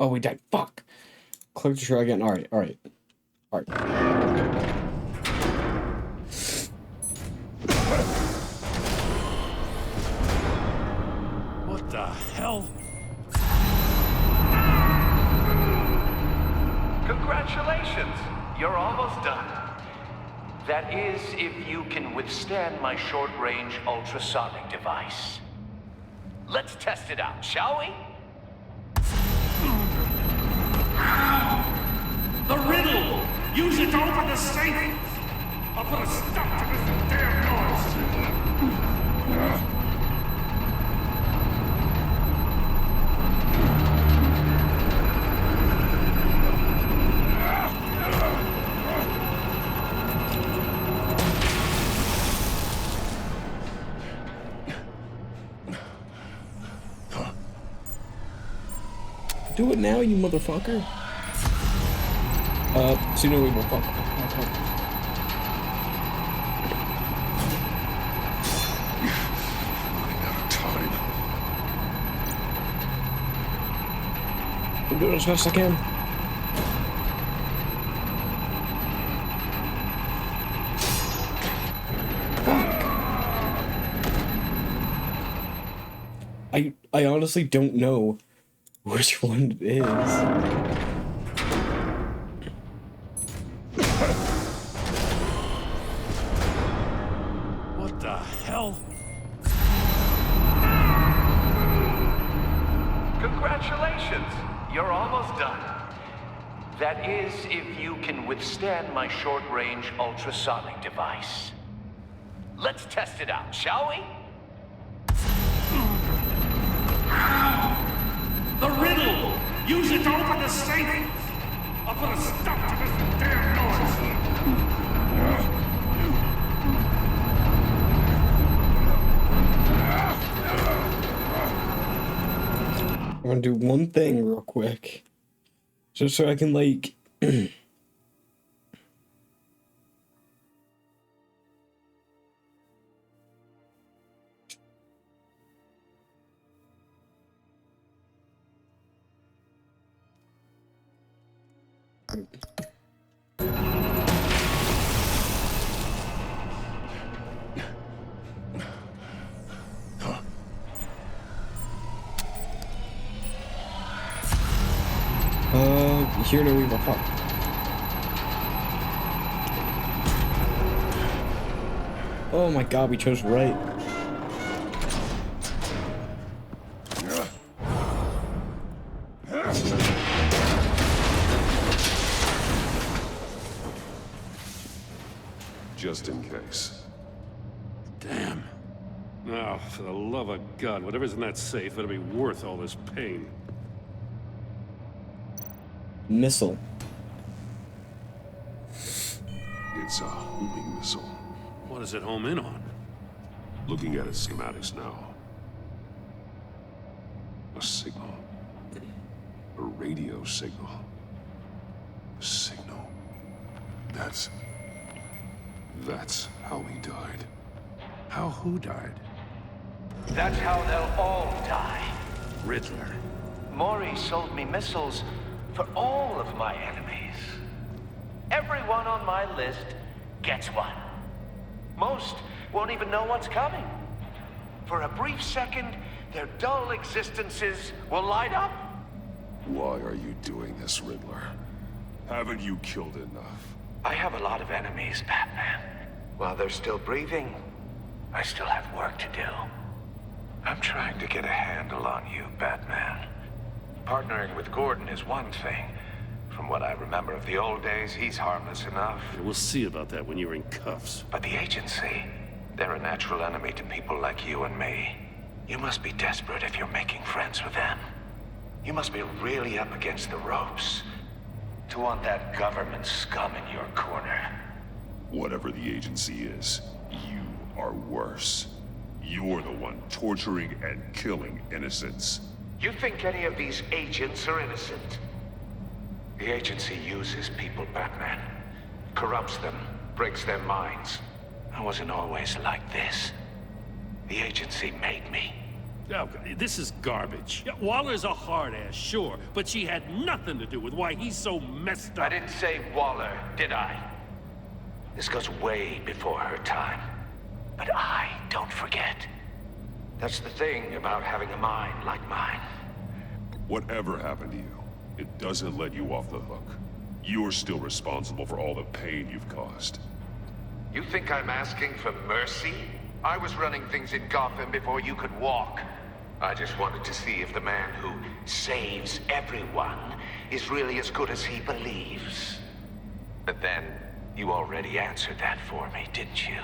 Oh, we died. Fuck. Click to try again. Alright. What the hell? Congratulations! You're almost done. That is, if you can withstand my short-range ultrasonic device. Let's test it out, shall we? The riddle! Use it to open the safe! I'll put a stop to this damn noise! Do it now, you motherfucker. So you know we will fuck. I'm doing as best I can. Fuck. I honestly don't know which one it is. What the hell? Congratulations! You're almost done. That is, if you can withstand my short-range ultrasonic device. Let's test it out, shall we? The riddle! Use it to open the safe! I'll put a stop to this damn noise! I'm gonna do one thing real quick. Just so I can, like... Here no evil. Fuck. Oh my god, we chose right. Just in case. Damn. Now, for the love of God, whatever's in that safe better be worth all this pain. Missile. It's a homing missile. What does it home in on? Looking at its schematics now. A signal. A radio signal. A signal. That's how he died. How who died? That's how they'll all die. Riddler. Mori sold me missiles for all of my enemies. Everyone on my list gets one. Most won't even know what's coming. For a brief second, their dull existences will light up. Why are you doing this, Riddler? Haven't you killed enough? I have a lot of enemies, Batman. While they're still breathing, I still have work to do. I'm trying to get a handle on you, Batman. Partnering with Gordon is one thing. From what I remember of the old days, he's harmless enough. Yeah, we'll see about that when you're in cuffs. But the agency, they're a natural enemy to people like you and me. You must be desperate if you're making friends with them. You must be really up against the ropes to want that government scum in your corner. Whatever the agency is, you are worse. You're the one torturing and killing innocents. You think any of these agents are innocent? The agency uses people, Batman. Corrupts them, breaks their minds. I wasn't always like this. The agency made me. Oh, this is garbage. Yeah, Waller's a hard-ass, sure, but she had nothing to do with why he's so messed up. I didn't say Waller, did I? This goes way before her time. But I don't forget. That's the thing about having a mind like mine. Whatever happened to you, it doesn't let you off the hook. You're still responsible for all the pain you've caused. You think I'm asking for mercy? I was running things in Gotham before you could walk. I just wanted to see if the man who saves everyone is really as good as he believes. But then, you already answered that for me, didn't you?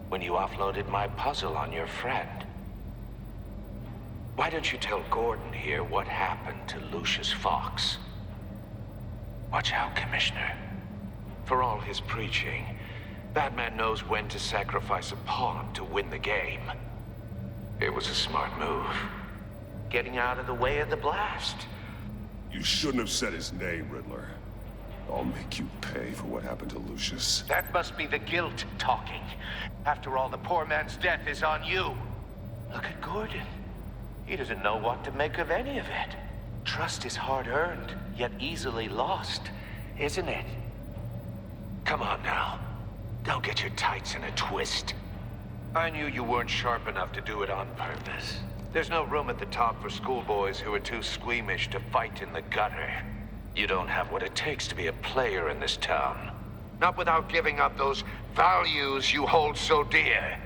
When you offloaded my puzzle on your friend. Why don't you tell Gordon here what happened to Lucius Fox? Watch out, Commissioner. For all his preaching, Batman knows when to sacrifice a pawn to win the game. It was a smart move. Getting out of the way of the blast. You shouldn't have said his name, Riddler. I'll make you pay for what happened to Lucius. That must be the guilt talking. After all, the poor man's death is on you. Look at Gordon. He doesn't know what to make of any of it. Trust is hard-earned, yet easily lost, isn't it? Come on now. Don't get your tights in a twist. I knew you weren't sharp enough to do it on purpose. There's no room at the top for schoolboys who are too squeamish to fight in the gutter. You don't have what it takes to be a player in this town. Not without giving up those values you hold so dear.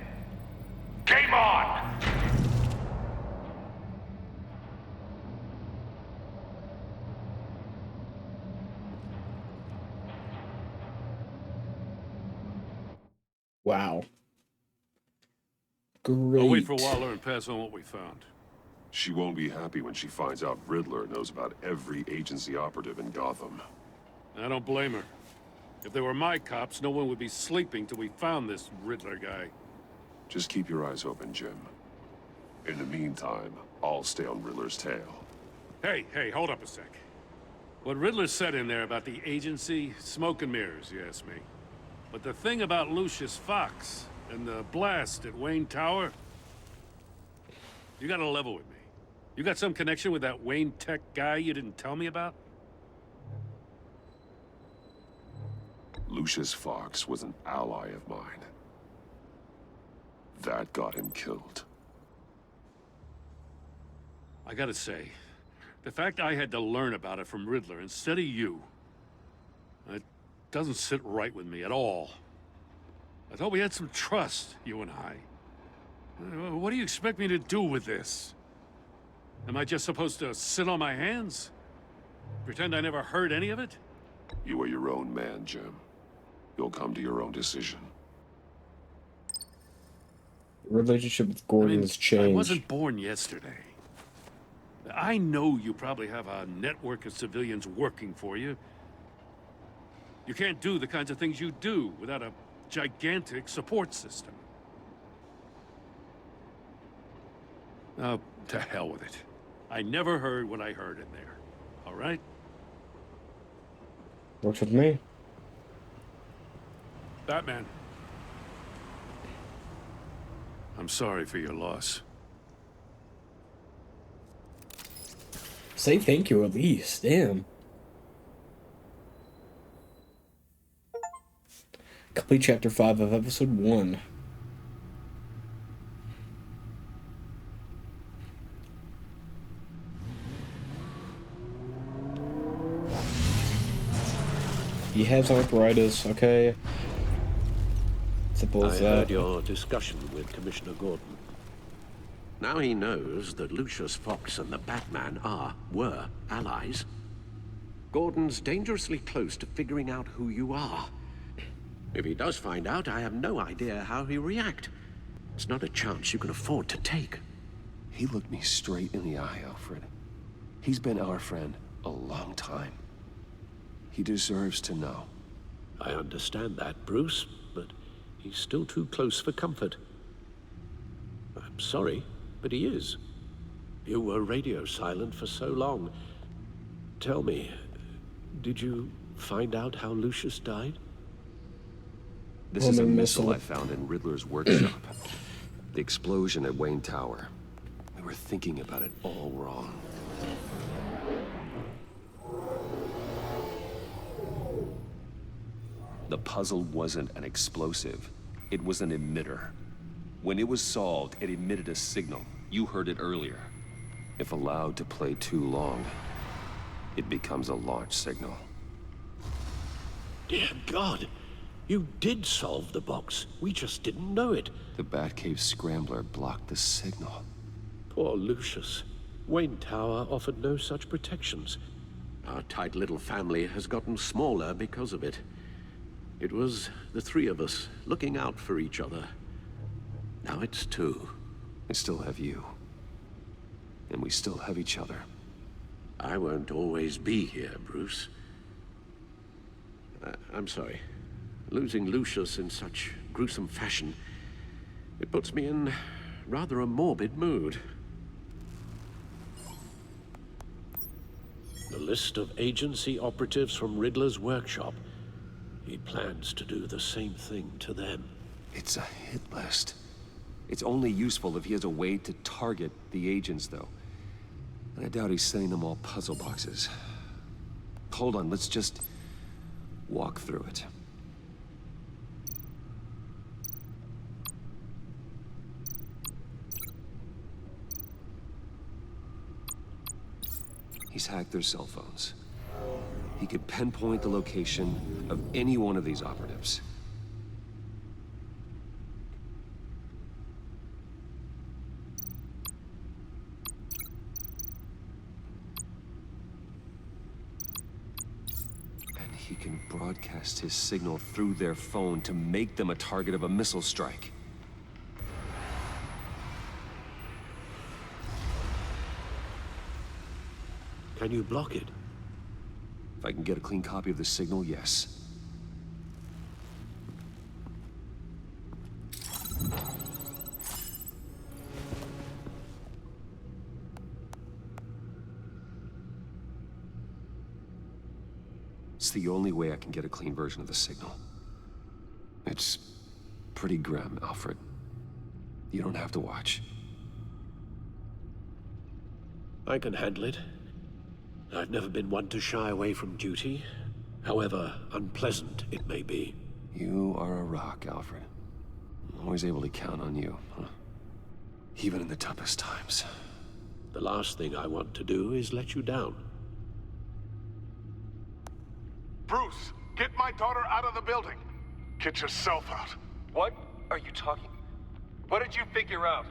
Game on! Wow. Great. I'll wait for Waller and pass on what we found. She won't be happy when she finds out Riddler knows about every agency operative in Gotham. I don't blame her. If they were my cops, no one would be sleeping till we found this Riddler guy. Just keep your eyes open, Jim. In the meantime, I'll stay on Riddler's tail. Hey, hold up a sec. What Riddler said in there about the agency, smoke and mirrors, you ask me. But the thing about Lucius Fox and the blast at Wayne Tower, you gotta level with me. You got some connection with that Wayne Tech guy you didn't tell me about? Lucius Fox was an ally of mine. That got him killed. I gotta say, the fact I had to learn about it from Riddler instead of you, it doesn't sit right with me at all. I thought we had some trust, you and I. What do you expect me to do with this? Am I just supposed to sit on my hands? Pretend I never heard any of it? You are your own man, Jim. You'll come to your own decision. The relationship with Gordon has changed. I wasn't born yesterday. I know you probably have a network of civilians working for you. You can't do the kinds of things you do without a gigantic support system. Oh, to hell with it. I never heard what I heard in there. All right? Works with me. Batman. I'm sorry for your loss. Say thank you at least. Damn. Complete Chapter 5 of Episode 1. He has arthritis, okay? Simple as that. I heard your discussion with Commissioner Gordon. Now he knows that Lucius Fox and the Batman were allies. Gordon's dangerously close to figuring out who you are. If he does find out, I have no idea how he'll react. It's not a chance you can afford to take. He looked me straight in the eye, Alfred. He's been our friend a long time. He deserves to know. I understand that, Bruce, but he's still too close for comfort. I'm sorry, but he is. You were radio silent for so long. Tell me, did you find out how Lucius died? This is a missile I found in Riddler's workshop. The explosion at Wayne Tower. It were thinking about it all wrong. The puzzle wasn't an explosive. It was an emitter. When it was solved, it emitted a signal. You heard it earlier. If allowed to play too long, it becomes a launch signal. Dear God, you did solve the box. We just didn't know it. The Batcave Scrambler blocked the signal. Poor Lucius. Wayne Tower offered no such protections. Our tight little family has gotten smaller because of it. It was the three of us looking out for each other. Now it's two. I still have you. And we still have each other. I won't always be here, Bruce. I'm sorry. Losing Lucius in such gruesome fashion, it puts me in rather a morbid mood. The list of agency operatives from Riddler's workshop. He plans to do the same thing to them. It's a hit list. It's only useful if he has a way to target the agents, though. And I doubt he's sending them all puzzle boxes. Hold on, let's just walk through it. He's hacked their cell phones. He could pinpoint the location of any one of these operatives. And he can broadcast his signal through their phone to make them a target of a missile strike. Can you block it? If I can get a clean copy of the signal, yes. It's the only way I can get a clean version of the signal. It's pretty grim, Alfred. You don't have to watch. I can handle it. I've never been one to shy away from duty, however unpleasant it may be. You are a rock, Alfred. I'm always able to count on you, huh? Even in the toughest times. The last thing I want to do is let you down. Bruce, get my daughter out of the building. Get yourself out. What are you talking? What did you figure out?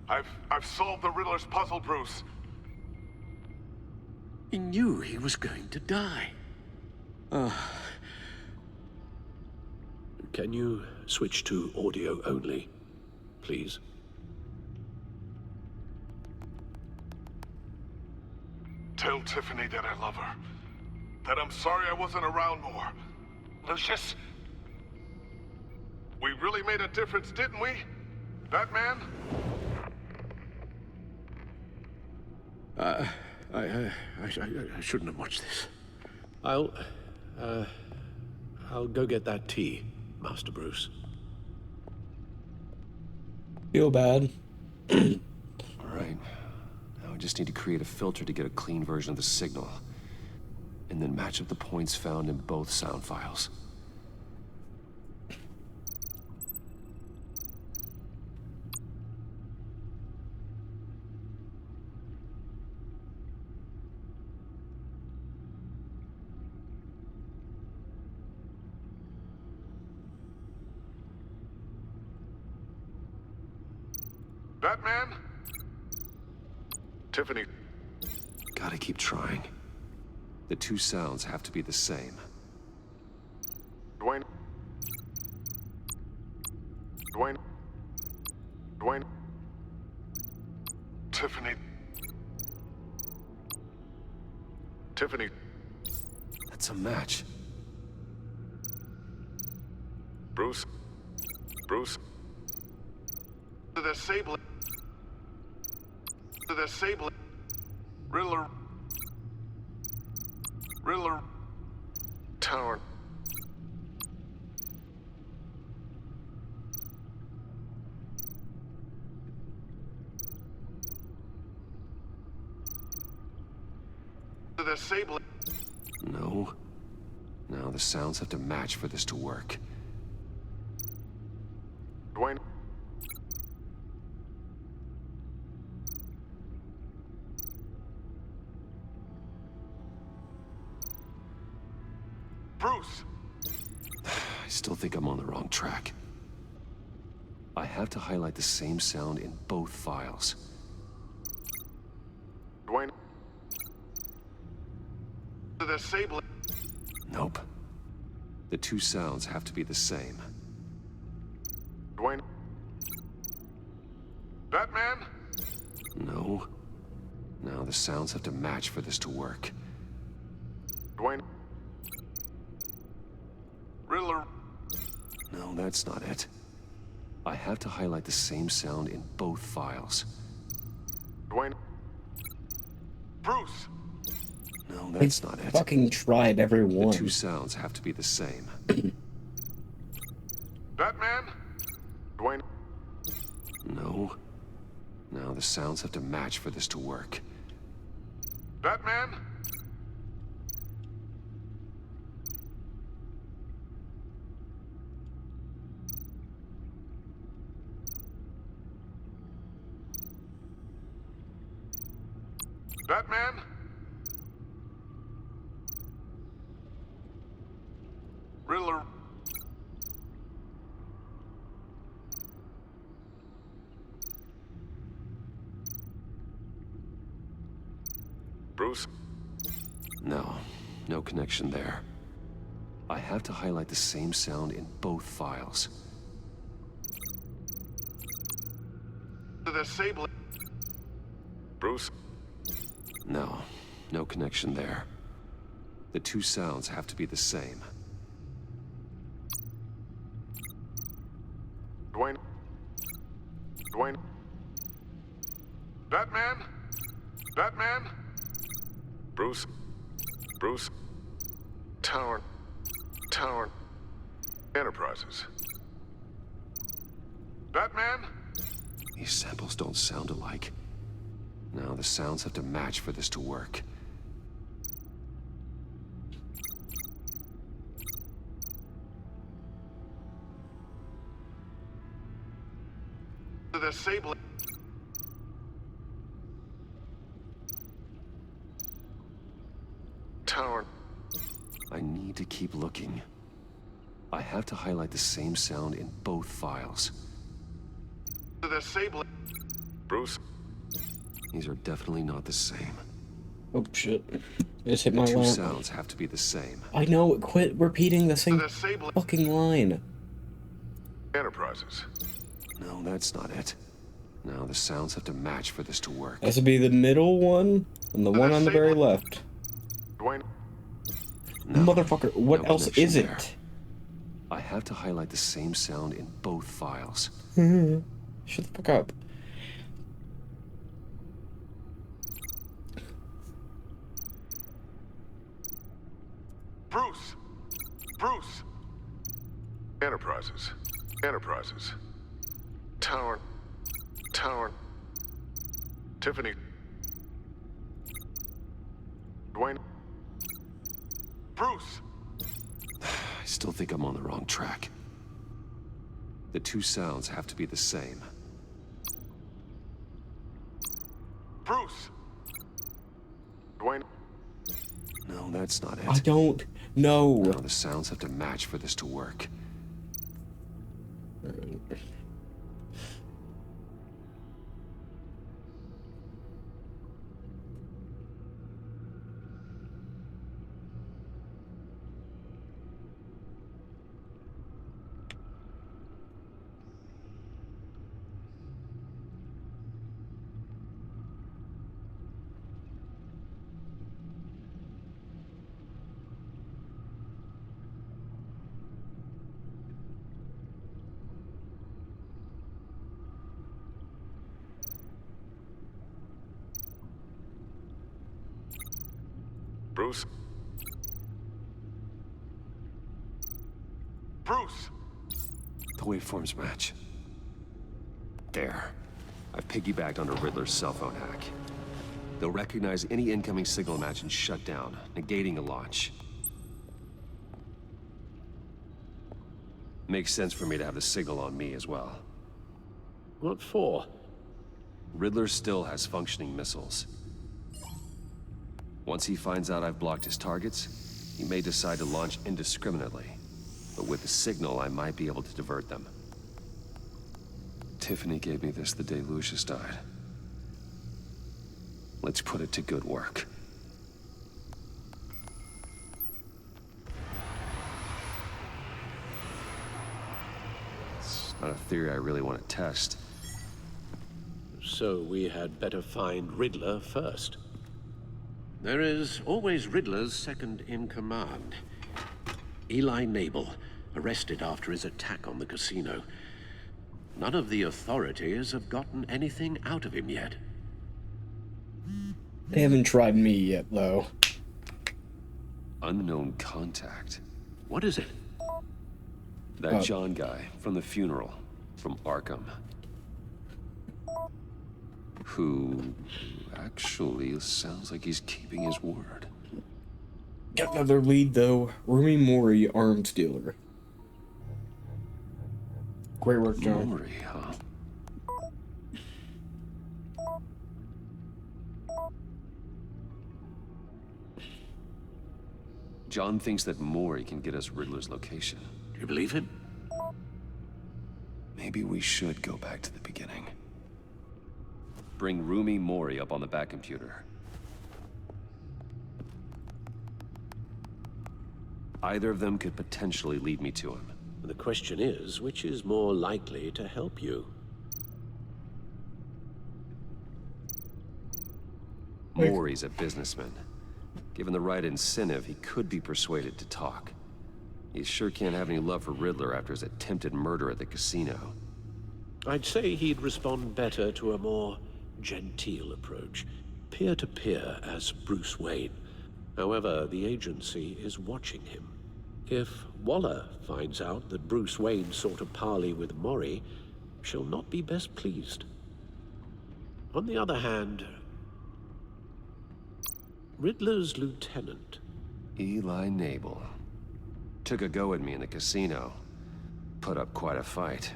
I've solved the Riddler's puzzle, Bruce. He knew he was going to die. Can you switch to audio only, please? Tell Tiffany that I love her. That I'm sorry I wasn't around more. Lucius? We really made a difference, didn't we? Batman? I shouldn't have watched this. I'll go get that tea, Master Bruce. Feel bad. All right. Now I just need to create a filter to get a clean version of the signal. And then match up the points found in both sound files. Batman? Tiffany. Gotta keep trying. The two sounds have to be the same. Dwayne. Tiffany. That's a match. Bruce. The Sable. Riddler. Tower. Disabling. No. Now the sounds have to match for this to work. Dwayne. Bruce! I still think I'm on the wrong track. I have to highlight the same sound in both files. Dwayne. Disabling. Nope. The two sounds have to be the same. Dwayne. Batman? No. Now the sounds have to match for this to work. Dwayne. Riddler. No, that's not it. I have to highlight the same sound in both files. Dwayne. Bruce. No, that's not it. Fucking tried every one. The two sounds have to be the same. Batman? Dwayne. No. Now the sounds have to match for this to work. Batman? Batman? Riddler. Bruce? No. No connection there. I have to highlight the same sound in both files. Disabling. Bruce? No. No connection there. The two sounds have to be the same. Dwayne. Dwayne. Batman? Batman? Bruce? Bruce? Tower. Enterprises. Batman? These samples don't sound alike. Now the sounds have to match for this to work. Disabling. Tower. I need to keep looking. I have to highlight the same sound in both files. Disabling. Bruce? These are definitely not the same. Oh shit. Just hit my The two lamp. sounds have to be the same. I know, quit repeating the same Disabling. fucking line. Enterprises. No, that's not it. Now the sounds have to match for this to work. Has to be the middle one and the one on the very left. Dwayne. No, Motherfucker, what no else connection is there. it? I have to highlight the same sound in both files. Shut the fuck up. Bruce. Bruce. Enterprises. Enterprises. Tower. Tiffany. Dwayne. Bruce. I still think I'm on the wrong track. The two sounds have to be the same. Bruce. Dwayne. No, that's not it. I don't know. Now the sounds have to match for this to work. Bruce. Bruce. The waveforms match. There. I've piggybacked onto Riddler's cell phone hack. They'll recognize any incoming signal match and shut down, negating a launch. Makes sense for me to have the signal on me as well. What for? Riddler still has functioning missiles. Once he finds out I've blocked his targets, he may decide to launch indiscriminately. But with the signal, I might be able to divert them. Tiffany gave me this the day Lucius died. Let's put it to good work. It's not a theory I really want to test. So we had better find Riddler first. There is always Riddler's second in command. Eli Nabel, arrested after his attack on the casino. None of the authorities have gotten anything out of him yet. They haven't tried me yet, though. Unknown contact. What is it? That John guy from the funeral, from Arkham. Who actually sounds like he's keeping his word. Got another lead, though. Rumi Mori, arms dealer. Great work, John. Mori, huh? John thinks that Mori can get us Riddler's location. Do you believe him? Maybe we should go back to the beginning. Bring Rumi Mori up on the back computer. Either of them could potentially lead me to him. The question is, which is more likely to help you? Mori's a businessman. Given the right incentive, he could be persuaded to talk. He sure can't have any love for Riddler after his attempted murder at the casino. I'd say he'd respond better to a more genteel approach, peer-to-peer as Bruce Wayne. However, the agency is watching him. If Waller finds out that Bruce Wayne sought a parley with Mori, she'll not be best pleased. On the other hand, Riddler's lieutenant, Eli Nabel, took a go at me in the casino. Put up quite a fight.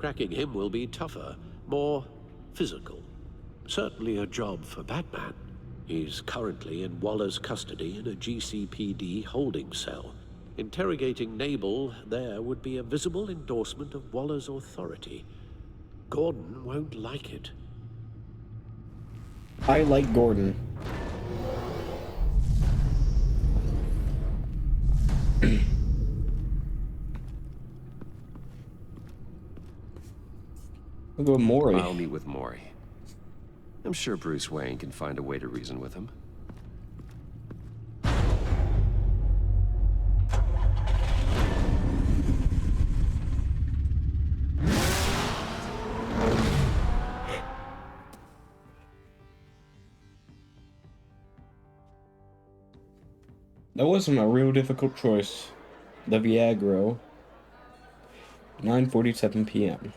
cracking him will be tougher, more physical. Certainly a job for Batman. He's currently in Waller's custody in a GCPD holding cell. Interrogating Nabel there would be a visible endorsement of Waller's authority. Gordon won't like it. I like Gordon. We'll go with Mori. I'll meet with Mori. I'm sure Bruce Wayne can find a way to reason with him. That wasn't a real difficult choice. The Viagra. 9:47 p.m.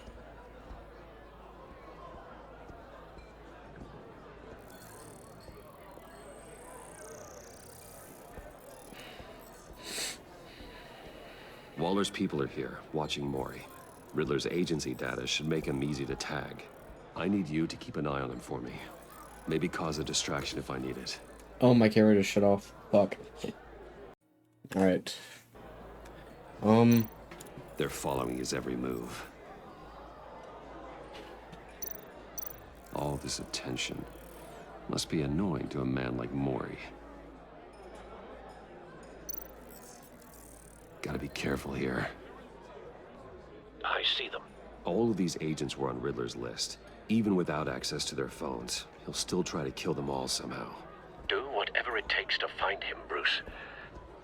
Waller's people are here, watching Mori. Riddler's agency data should make him easy to tag. I need you to keep an eye on him for me. Maybe cause a distraction if I need it. Oh, my camera just shut off. Fuck. Alright. They're following his every move. All this attention must be annoying to a man like Mori. Gotta be careful here. I see them. All of these agents were on Riddler's list. Even without access to their phones, he'll still try to kill them all somehow. Do whatever it takes to find him, Bruce.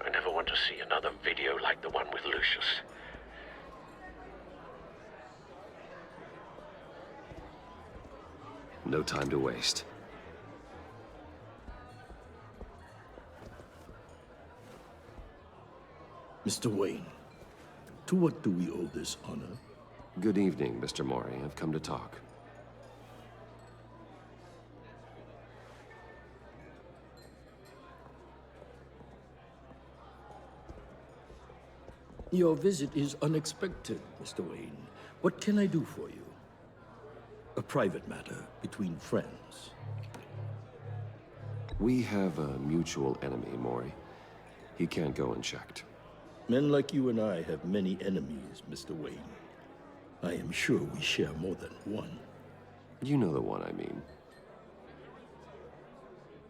I never want to see another video like the one with Lucius. No time to waste. Mr. Wayne, to what do we owe this honor? Good evening, Mr. Mori. I've come to talk. Your visit is unexpected, Mr. Wayne. What can I do for you? A private matter between friends. We have a mutual enemy, Mori. He can't go unchecked. Men like you and I have many enemies, Mr. Wayne. I am sure we share more than one. You know the one I mean.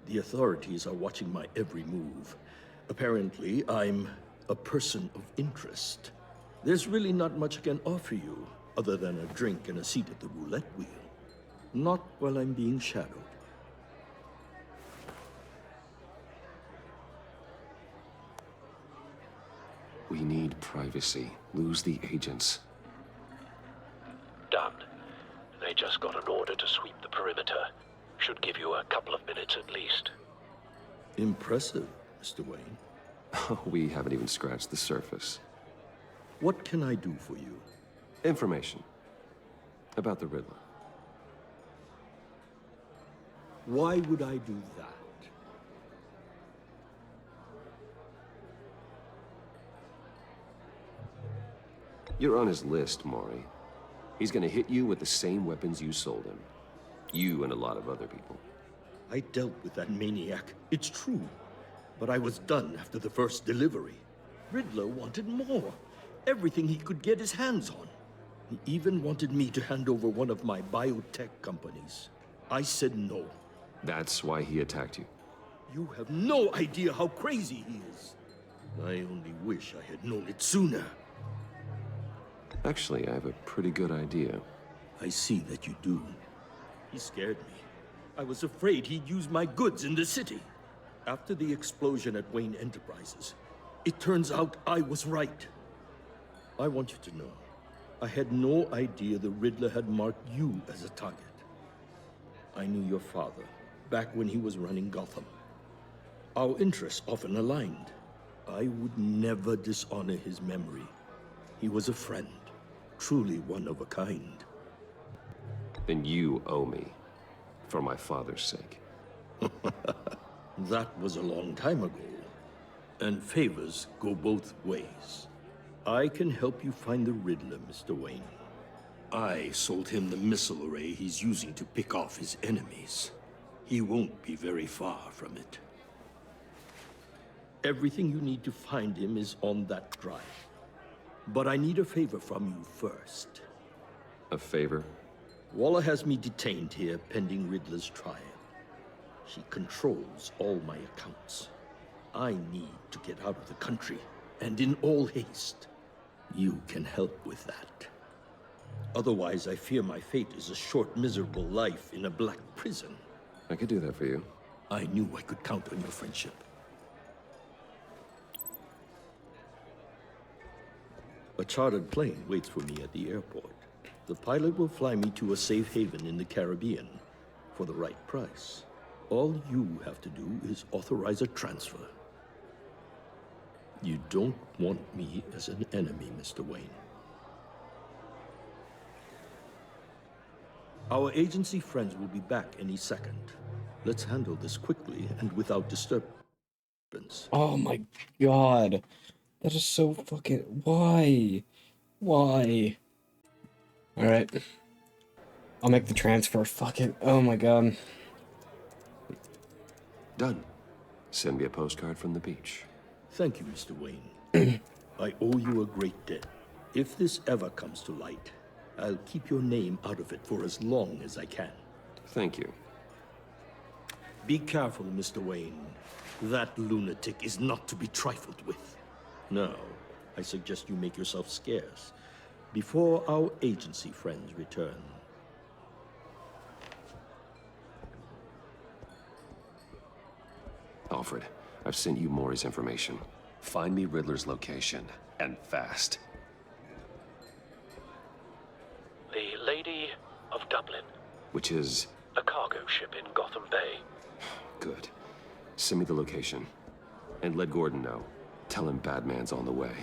The authorities are watching my every move. Apparently, I'm a person of interest. There's really not much I can offer you, other than a drink and a seat at the roulette wheel. Not while I'm being shadowed. We need privacy. Lose the agents. Done. They just got an order to sweep the perimeter. Should give you a couple of minutes at least. Impressive, Mr. Wayne. We haven't even scratched the surface. What can I do for you? Information. About the Riddler. Why would I do that? You're on his list, Mori. He's gonna hit you with the same weapons you sold him. You and a lot of other people. I dealt with that maniac. It's true. But I was done after the first delivery. Riddler wanted more. Everything he could get his hands on. He even wanted me to hand over one of my biotech companies. I said no. That's why he attacked you. You have no idea how crazy he is. I only wish I had known it sooner. Actually, I have a pretty good idea. I see that you do. He scared me. I was afraid he'd use my goods in the city. After the explosion at Wayne Enterprises, it turns out I was right. I want you to know, I had no idea the Riddler had marked you as a target. I knew your father, back when he was running Gotham. Our interests often aligned. I would never dishonor his memory. He was a friend, truly one of a kind. Then you owe me, for my father's sake. That was a long time ago, and favors go both ways. I can help you find the Riddler, Mr. Wayne. I sold him the missile array he's using to pick off his enemies. He won't be very far from it. Everything you need to find him is on that drive. But I need a favor from you first. A favor? Waller has me detained here pending Riddler's trial. She controls all my accounts. I need to get out of the country, and in all haste. You can help with that. Otherwise, I fear my fate is a short, miserable life in a black prison. I could do that for you. I knew I could count on your friendship. A chartered plane waits for me at the airport. The pilot will fly me to a safe haven in the Caribbean for the right price. All you have to do is authorize a transfer. You don't want me as an enemy, Mr. Wayne. Our agency friends will be back any second. Let's handle this quickly and without disturbance. Oh my god. That is so fucking... Why? Why? Alright. I'll make the transfer. Fuck it. Oh my god. Done. Send me a postcard from the beach. Thank you, Mr. Wayne. I owe you a great debt. If this ever comes to light, I'll keep your name out of it for as long as I can. Thank you. Be careful, Mr. Wayne. That lunatic is not to be trifled with. Now, I suggest you make yourself scarce before our agency friends return. Alfred, I've sent you Mori's information. Find me Riddler's location, and fast. The Lady of Dublin. Which is... A cargo ship in Gotham Bay. Good. Send me the location. And let Gordon know. Tell him Batman's on the way.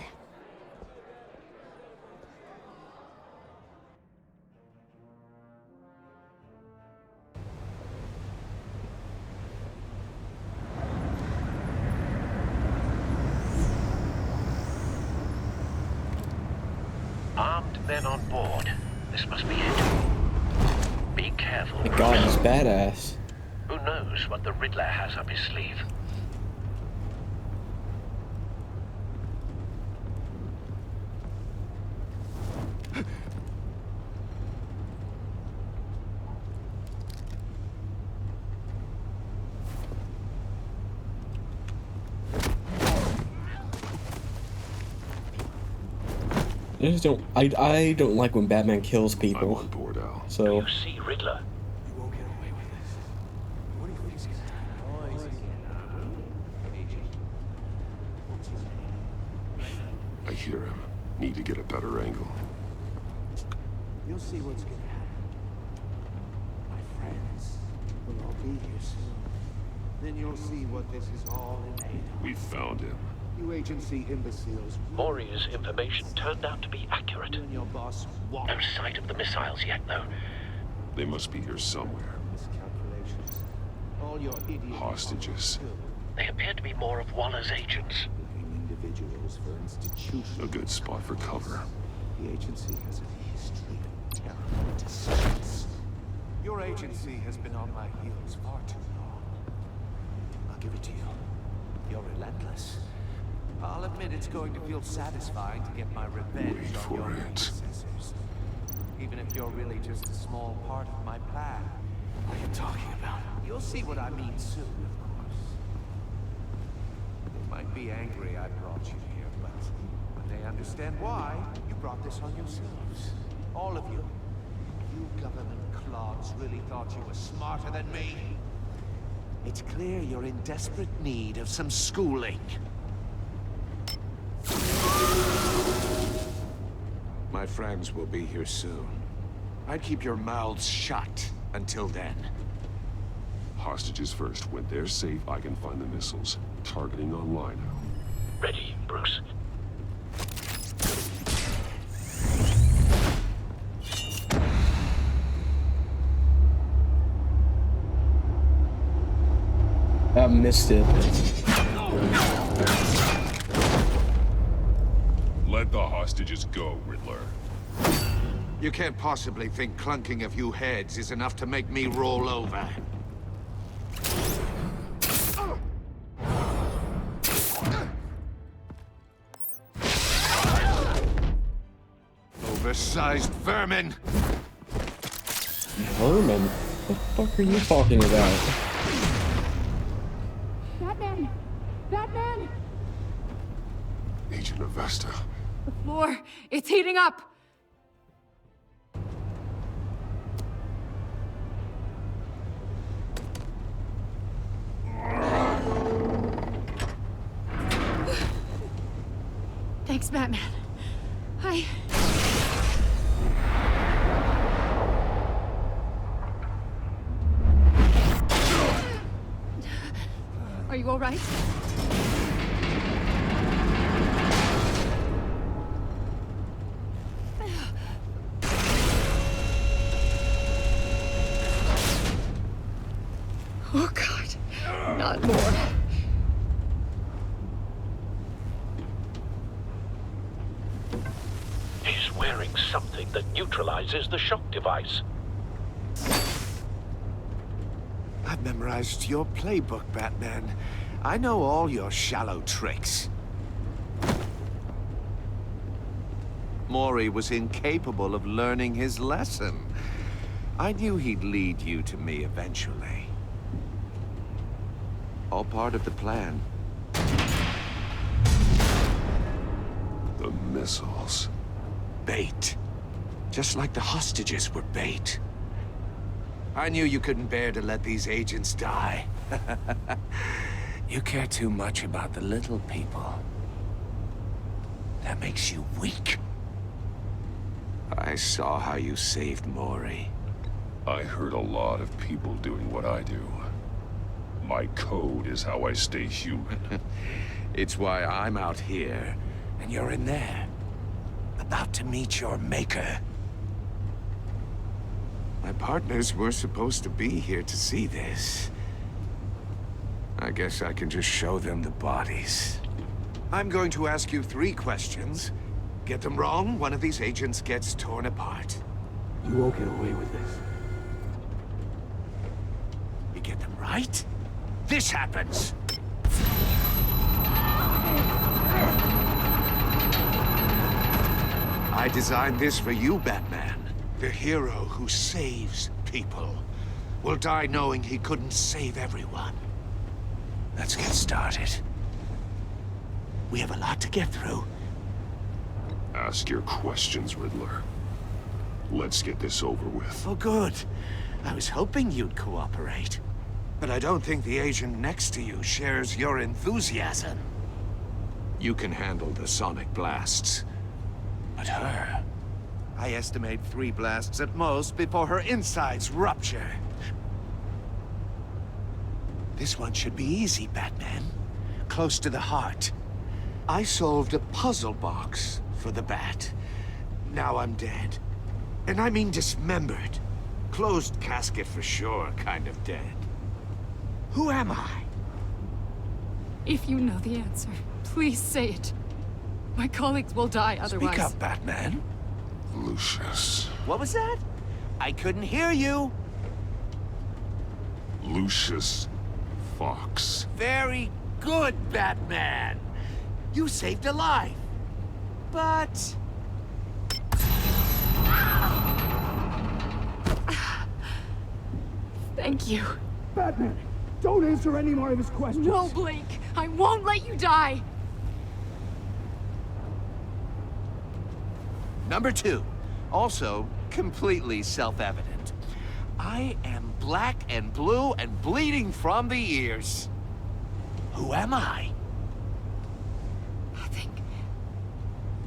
armed men on board. This must be it. Be careful. My God, he's badass. Who knows what the Riddler has up his sleeve? I don't like when Batman kills people. I'm on board, Al. So You see Riddler? You won't get away with this. What do you think's gonna happen? I hear him. Need to get a better angle. You'll see what's gonna happen. My friends will all be here soon. Then you'll see what this is all in aid of. We found him. You agency imbeciles. Maury's information turned out to be accurate. You and your boss walk. No sight of the missiles yet, though. They must be here somewhere. Miscalculations. All your idiot Hostages. They appear to be more of Waller's agents. Individuals for institutions. A good spot for cover. The agency has a history of terrible decisions. Your agency has been on my heels far too long. I'll give it to you. You're relentless. I'll admit it's going to feel satisfying to get my revenge on your predecessors. Even if you're really just a small part of my plan. What are you talking about? You'll see what I mean soon, of course. They might be angry I brought you here, but when they understand why, you brought this on yourselves. All of you. You government clods really thought you were smarter than me. It's clear you're in desperate need of some schooling. My friends will be here soon. I'd keep your mouths shut until then. Hostages first. When they're safe, I can find the missiles. Targeting online now. Ready, Bruce. I missed it. Let the hostages go, Riddler. You can't possibly think clunking a few heads is enough to make me roll over. Oversized vermin! Vermin? What the fuck are you talking about? Batman! Batman! Agent Avesta. The floor, it's heating up! Thanks, Batman. Are you all right? Oh, God. Not more. He's wearing something that neutralizes the shock device. I've memorized your playbook, Batman. I know all your shallow tricks. Maury was incapable of learning his lesson. I knew he'd lead you to me eventually. All part of the plan. The missiles. Bait. Just like the hostages were bait. I knew you couldn't bear to let these agents die. You care too much about the little people. That makes you weak. I saw how you saved Maury. I heard a lot of people doing what I do. My code is how I stay human. It's why I'm out here, and you're in there. About to meet your maker. My partners were supposed to be here to see this. I guess I can just show them the bodies. I'm going to ask you 3 questions, Get them wrong, one of these agents gets torn apart. You won't get away with this. You get them right, this happens. I designed this for you, Batman. The hero who saves people will die knowing he couldn't save everyone. Let's get started. We have a lot to get through. Ask your questions, Riddler. Let's get this over with. Oh, good. I was hoping you'd cooperate. But I don't think the agent next to you shares your enthusiasm. You can handle the sonic blasts. But her... I estimate 3 blasts at most before her insides rupture. This one should be easy, Batman. Close to the heart. I solved a puzzle box for the Bat. Now I'm dead. And I mean dismembered. Closed casket for sure, kind of dead. Who am I? If you know the answer, please say it. My colleagues will die otherwise. Speak up, Batman. Lucius. What was that? I couldn't hear you. Lucius Fox. Very good, Batman. You saved a life. But... Thank you. Batman, don't answer any more of his questions. No, Blake. I won't let you die. Number 2. Also, completely self-evident. I am black and blue and bleeding from the ears. Who am I?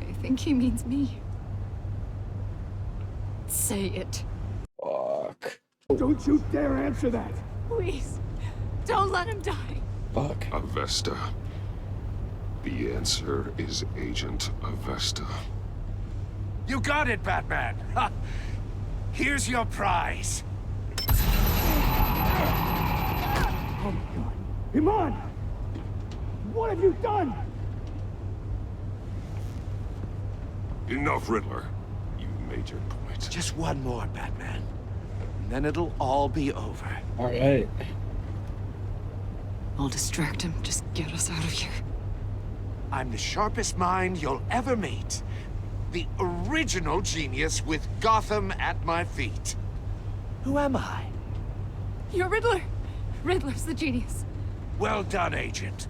I think he means me. Say it. Fuck. Don't you dare answer that. Please. Don't let him die. Fuck. Avesta. The answer is Agent Avesta. You got it, Batman. Ha. Here's your prize. Oh my God. Iman! What have you done? Enough, Riddler. You made your point. Just one more, Batman. And then it'll all be over. All right. I'll distract him. Just get us out of here. I'm the sharpest mind you'll ever meet. The original genius with Gotham at my feet. Who am I? You're Riddler. Riddler's the genius. Well done, Agent.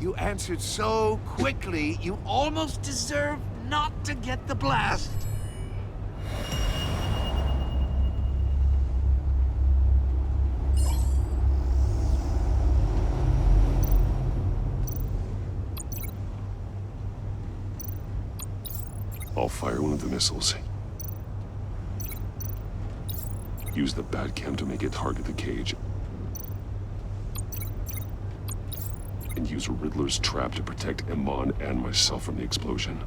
You answered so quickly, you almost deserve not to get the blast. I'll fire one of the missiles. Use the Batcam to make it target the cage. And use Riddler's trap to protect Iman and myself from the explosion.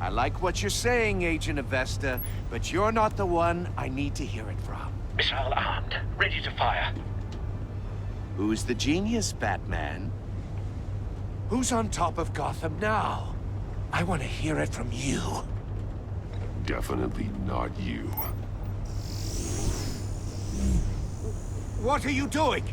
I like what you're saying, Agent Avesta, but you're not the one I need to hear it from. Missile armed, ready to fire. Who's the genius, Batman? Who's on top of Gotham now? I want to hear it from you. Definitely not you. What are you doing?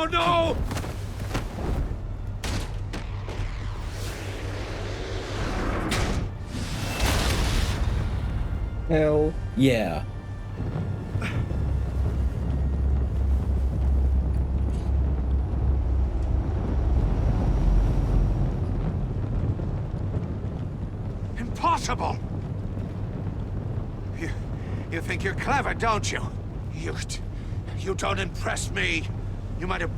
No! Hell yeah. Impossible! You think you're clever, don't you? You don't impress me. You might have...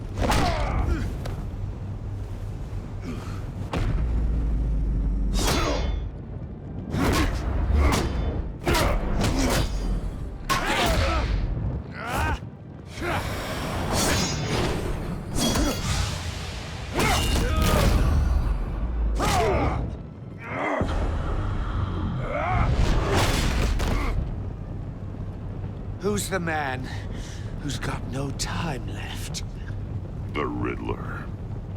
Who's the man who's got no time left? The Riddler.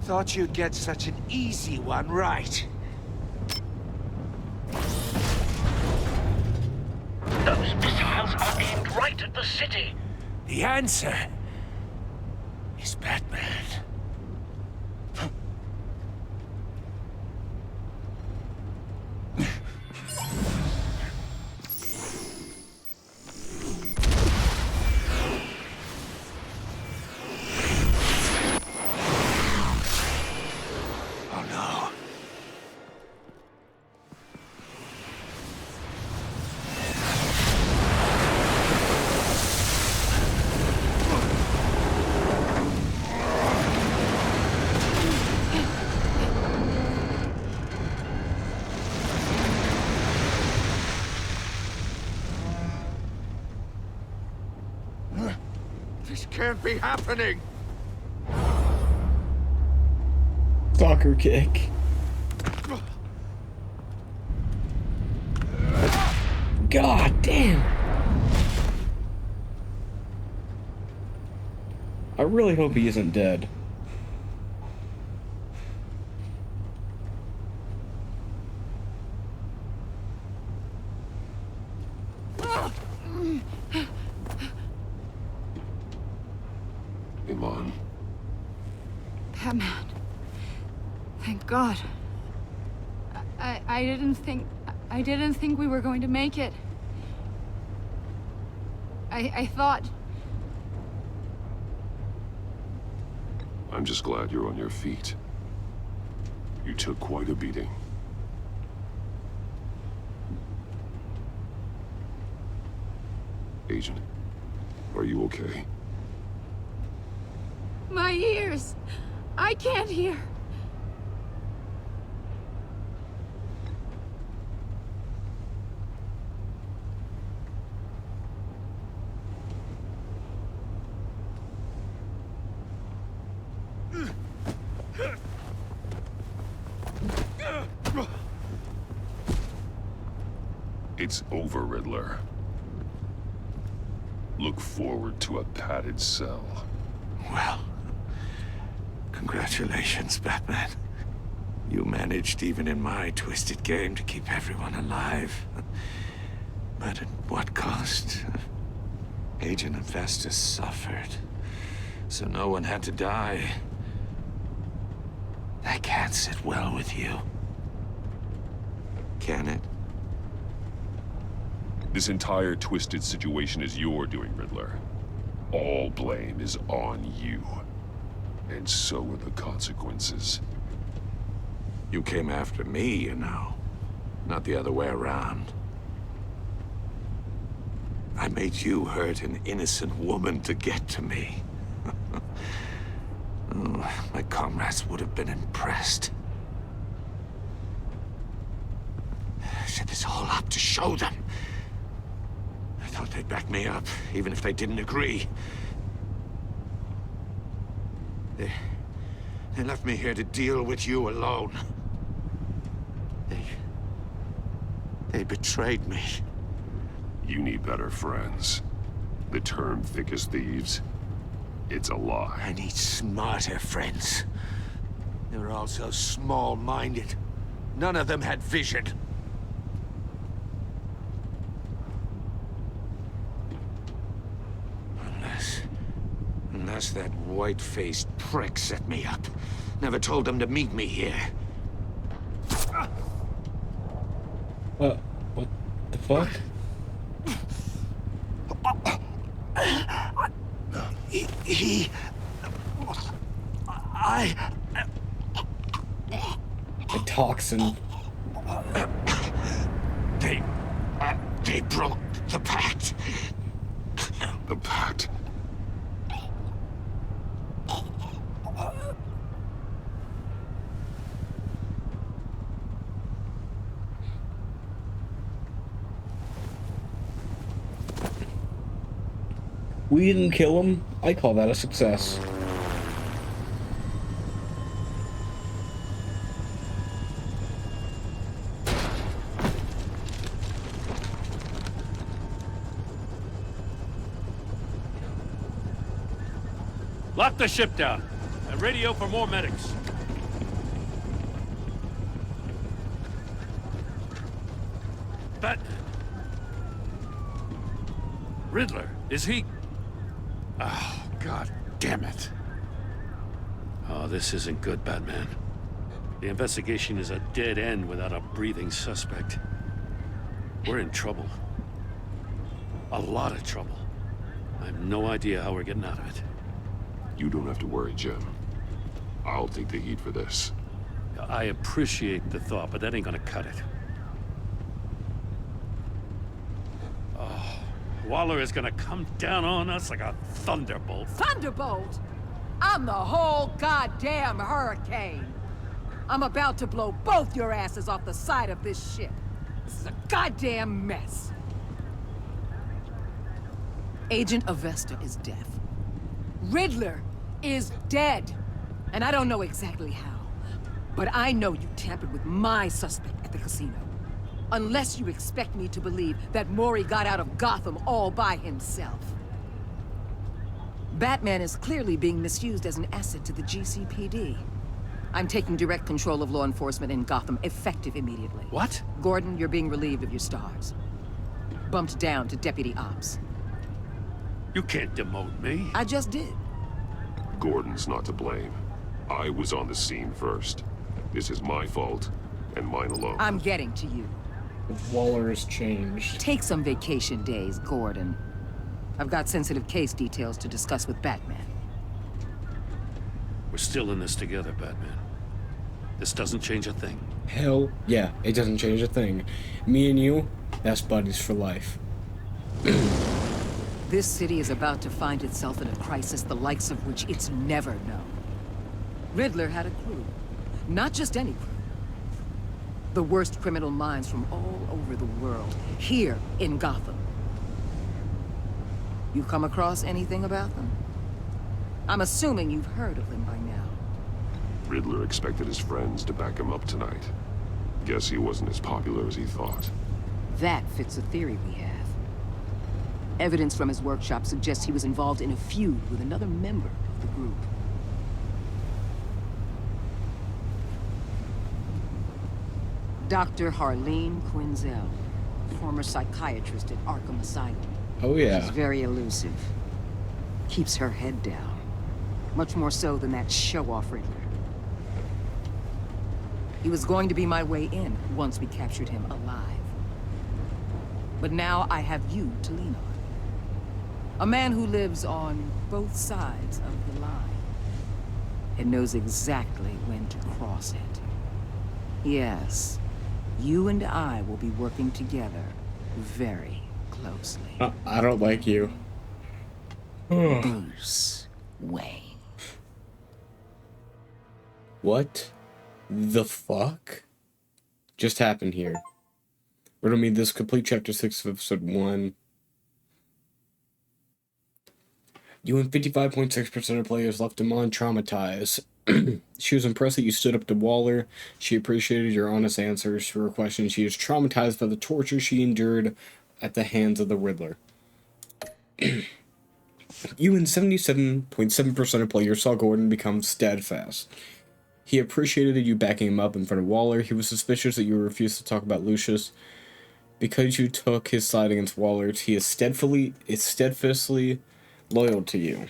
Thought you'd get such an easy one right. Those missiles are aimed right at the city. The answer is Batman. This can't be happening! Soccer kick. God damn! I really hope he isn't dead. Iman. Batman. Thank God. I didn't think we were going to make it. I thought... I'm just glad you're on your feet. You took quite a beating. Agent, are you okay? My ears! I can't hear! It's over, Riddler. Look forward to a padded cell. Well, congratulations, Batman. You managed, even in my twisted game, to keep everyone alive. But at what cost? Agent Infestus suffered, so no one had to die. That can't sit well with you. Can it? This entire twisted situation is your doing, Riddler. All blame is on you. And so are the consequences. You came after me, you know. Not the other way around. I made you hurt an innocent woman to get to me. Oh, my comrades would have been impressed. I set this all up to show them. I thought they'd back me up, even if they didn't agree. They left me here to deal with you alone. They betrayed me. You need better friends. The term thick as thieves, it's a lie. I need smarter friends. They were all so small-minded. None of them had vision. Unless that white-faced prick set me up. Never told them to meet me here. What the fuck? The toxin. They broke the pact. The pact? We didn't kill him. I call that a success. Lock the ship down, and radio for more medics. Batman. Riddler, is he? Oh, God damn it. Oh, this isn't good, Batman. The investigation is a dead end without a breathing suspect. We're in trouble. A lot of trouble. I have no idea how we're getting out of it. You don't have to worry, Jim. I'll take the heat for this. I appreciate the thought, but that ain't gonna cut it. Oh, Waller is gonna come down on us like a thunderbolt. Thunderbolt? I'm the whole goddamn hurricane. I'm about to blow both your asses off the side of this ship. This is a goddamn mess. Agent Avesta is deaf. Riddler is dead. And I don't know exactly how. But I know you tampered with my suspect at the casino. Unless you expect me to believe that Mori got out of Gotham all by himself. Batman is clearly being misused as an asset to the GCPD. I'm taking direct control of law enforcement in Gotham, effective immediately. What? Gordon, you're being relieved of your stars. Bumped down to Deputy Ops. You can't demote me. I just did. Gordon's not to blame. I was on the scene first. This is my fault, and mine alone. I'm getting to you. Waller has changed. Take some vacation days, Gordon. I've got sensitive case details to discuss with Batman. We're still in this together, Batman. This doesn't change a thing. Hell yeah, it doesn't change a thing. Me and you, best buddies for life. This city is about to find itself in a crisis the likes of which it's never known. Riddler had a crew. Not just any crew. The worst criminal minds from all over the world, here in Gotham. You come across anything about them? I'm assuming you've heard of them by now. Riddler expected his friends to back him up tonight. Guess he wasn't as popular as he thought. That fits a theory we have. Evidence from his workshop suggests he was involved in a feud with another member of the group. Dr. Harleen Quinzel, former psychiatrist at Arkham Asylum. Oh yeah. She's very elusive. Keeps her head down. Much more so than that show-off Riddler. He was going to be my way in once we captured him alive. But now I have you to lean on. A man who lives on both sides of the line. And knows exactly when to cross it. Yes, you and I will be working together very closely. I don't like you. Bruce Wayne. What the fuck just happened here? Riddle me this complete chapter 6 of episode 1. You and 55.6% of players left him on traumatized. She was impressed that you stood up to Waller. She appreciated your honest answers to her questions. She is traumatized by the torture she endured at the hands of the Riddler. You and 77.7% of players saw Gordon become steadfast. He appreciated you backing him up in front of Waller. He was suspicious that you refused to talk about Lucius. Because you took his side against Waller, he is steadfastly loyal to you.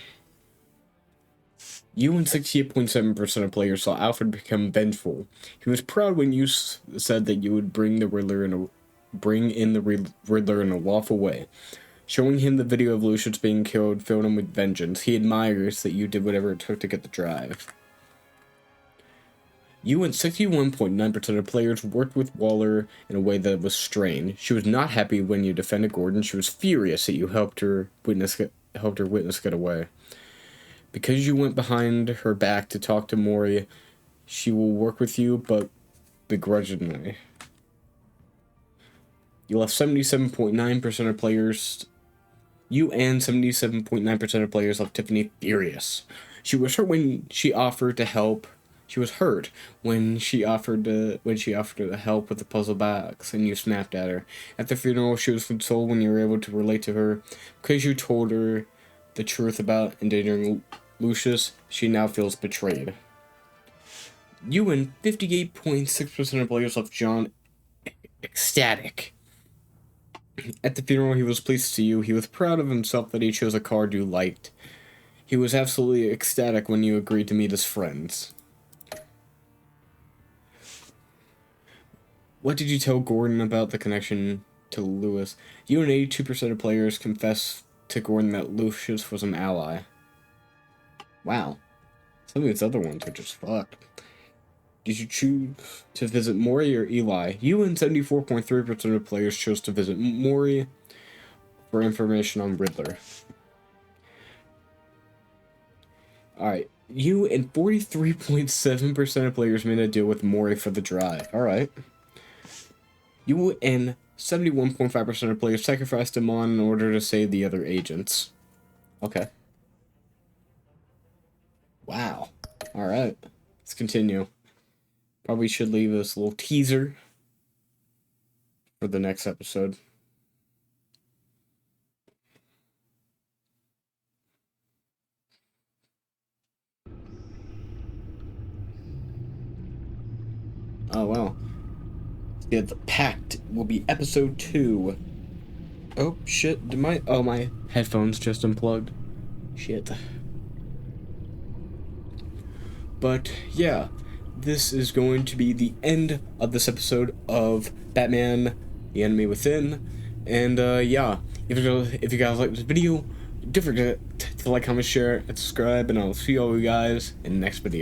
You and 68.7% of players saw Alfred become vengeful. He was proud when you said that you would bring in the Riddler in a lawful way. Showing him the video of Lucius being killed filled him with vengeance. He admires that you did whatever it took to get the drive. You and 61.9% of players worked with Waller in a way that was strained. She was not happy when you defended Gordon. She was furious that you helped her witness get away. Because you went behind her back to talk to Mori, she will work with you, but begrudgingly. You left 77.9% of players... You and 77.9% of players left Tiffany furious. She was hurt when she offered to help. She was hurt when she offered to help with the puzzle box, and you snapped at her. At the funeral, she was consoled when you were able to relate to her, because you told her the truth about endangering Lucius, she now feels betrayed. You and 58.6% of players left John ecstatic. At the funeral, he was pleased to see you. He was proud of himself that he chose a card you liked. He was absolutely ecstatic when you agreed to meet his friends. What did you tell Gordon about the connection to Lewis? You and 82% of players confessed to Gordon that Lucius was an ally. Wow. Some of these other ones are just fucked. Did you choose to visit Mori or Eli? You and 74.3% of players chose to visit Mori for information on Riddler. Alright. You and 43.7% of players made a deal with Mori for the drive. Alright. You and 71.5% of players sacrificed Amon in order to save the other agents. Okay. Wow. Alright. Let's continue. Probably should leave this little teaser for the next episode. Oh, well. Yeah, the Pact will be episode 2. Oh, shit. Did my headphones just unplugged? Shit. But, yeah. This is going to be the end of this episode of Batman, The Enemy Within. And, yeah. If you guys like this video, don't forget to like, comment, share, and subscribe. And I'll see all you guys in the next video.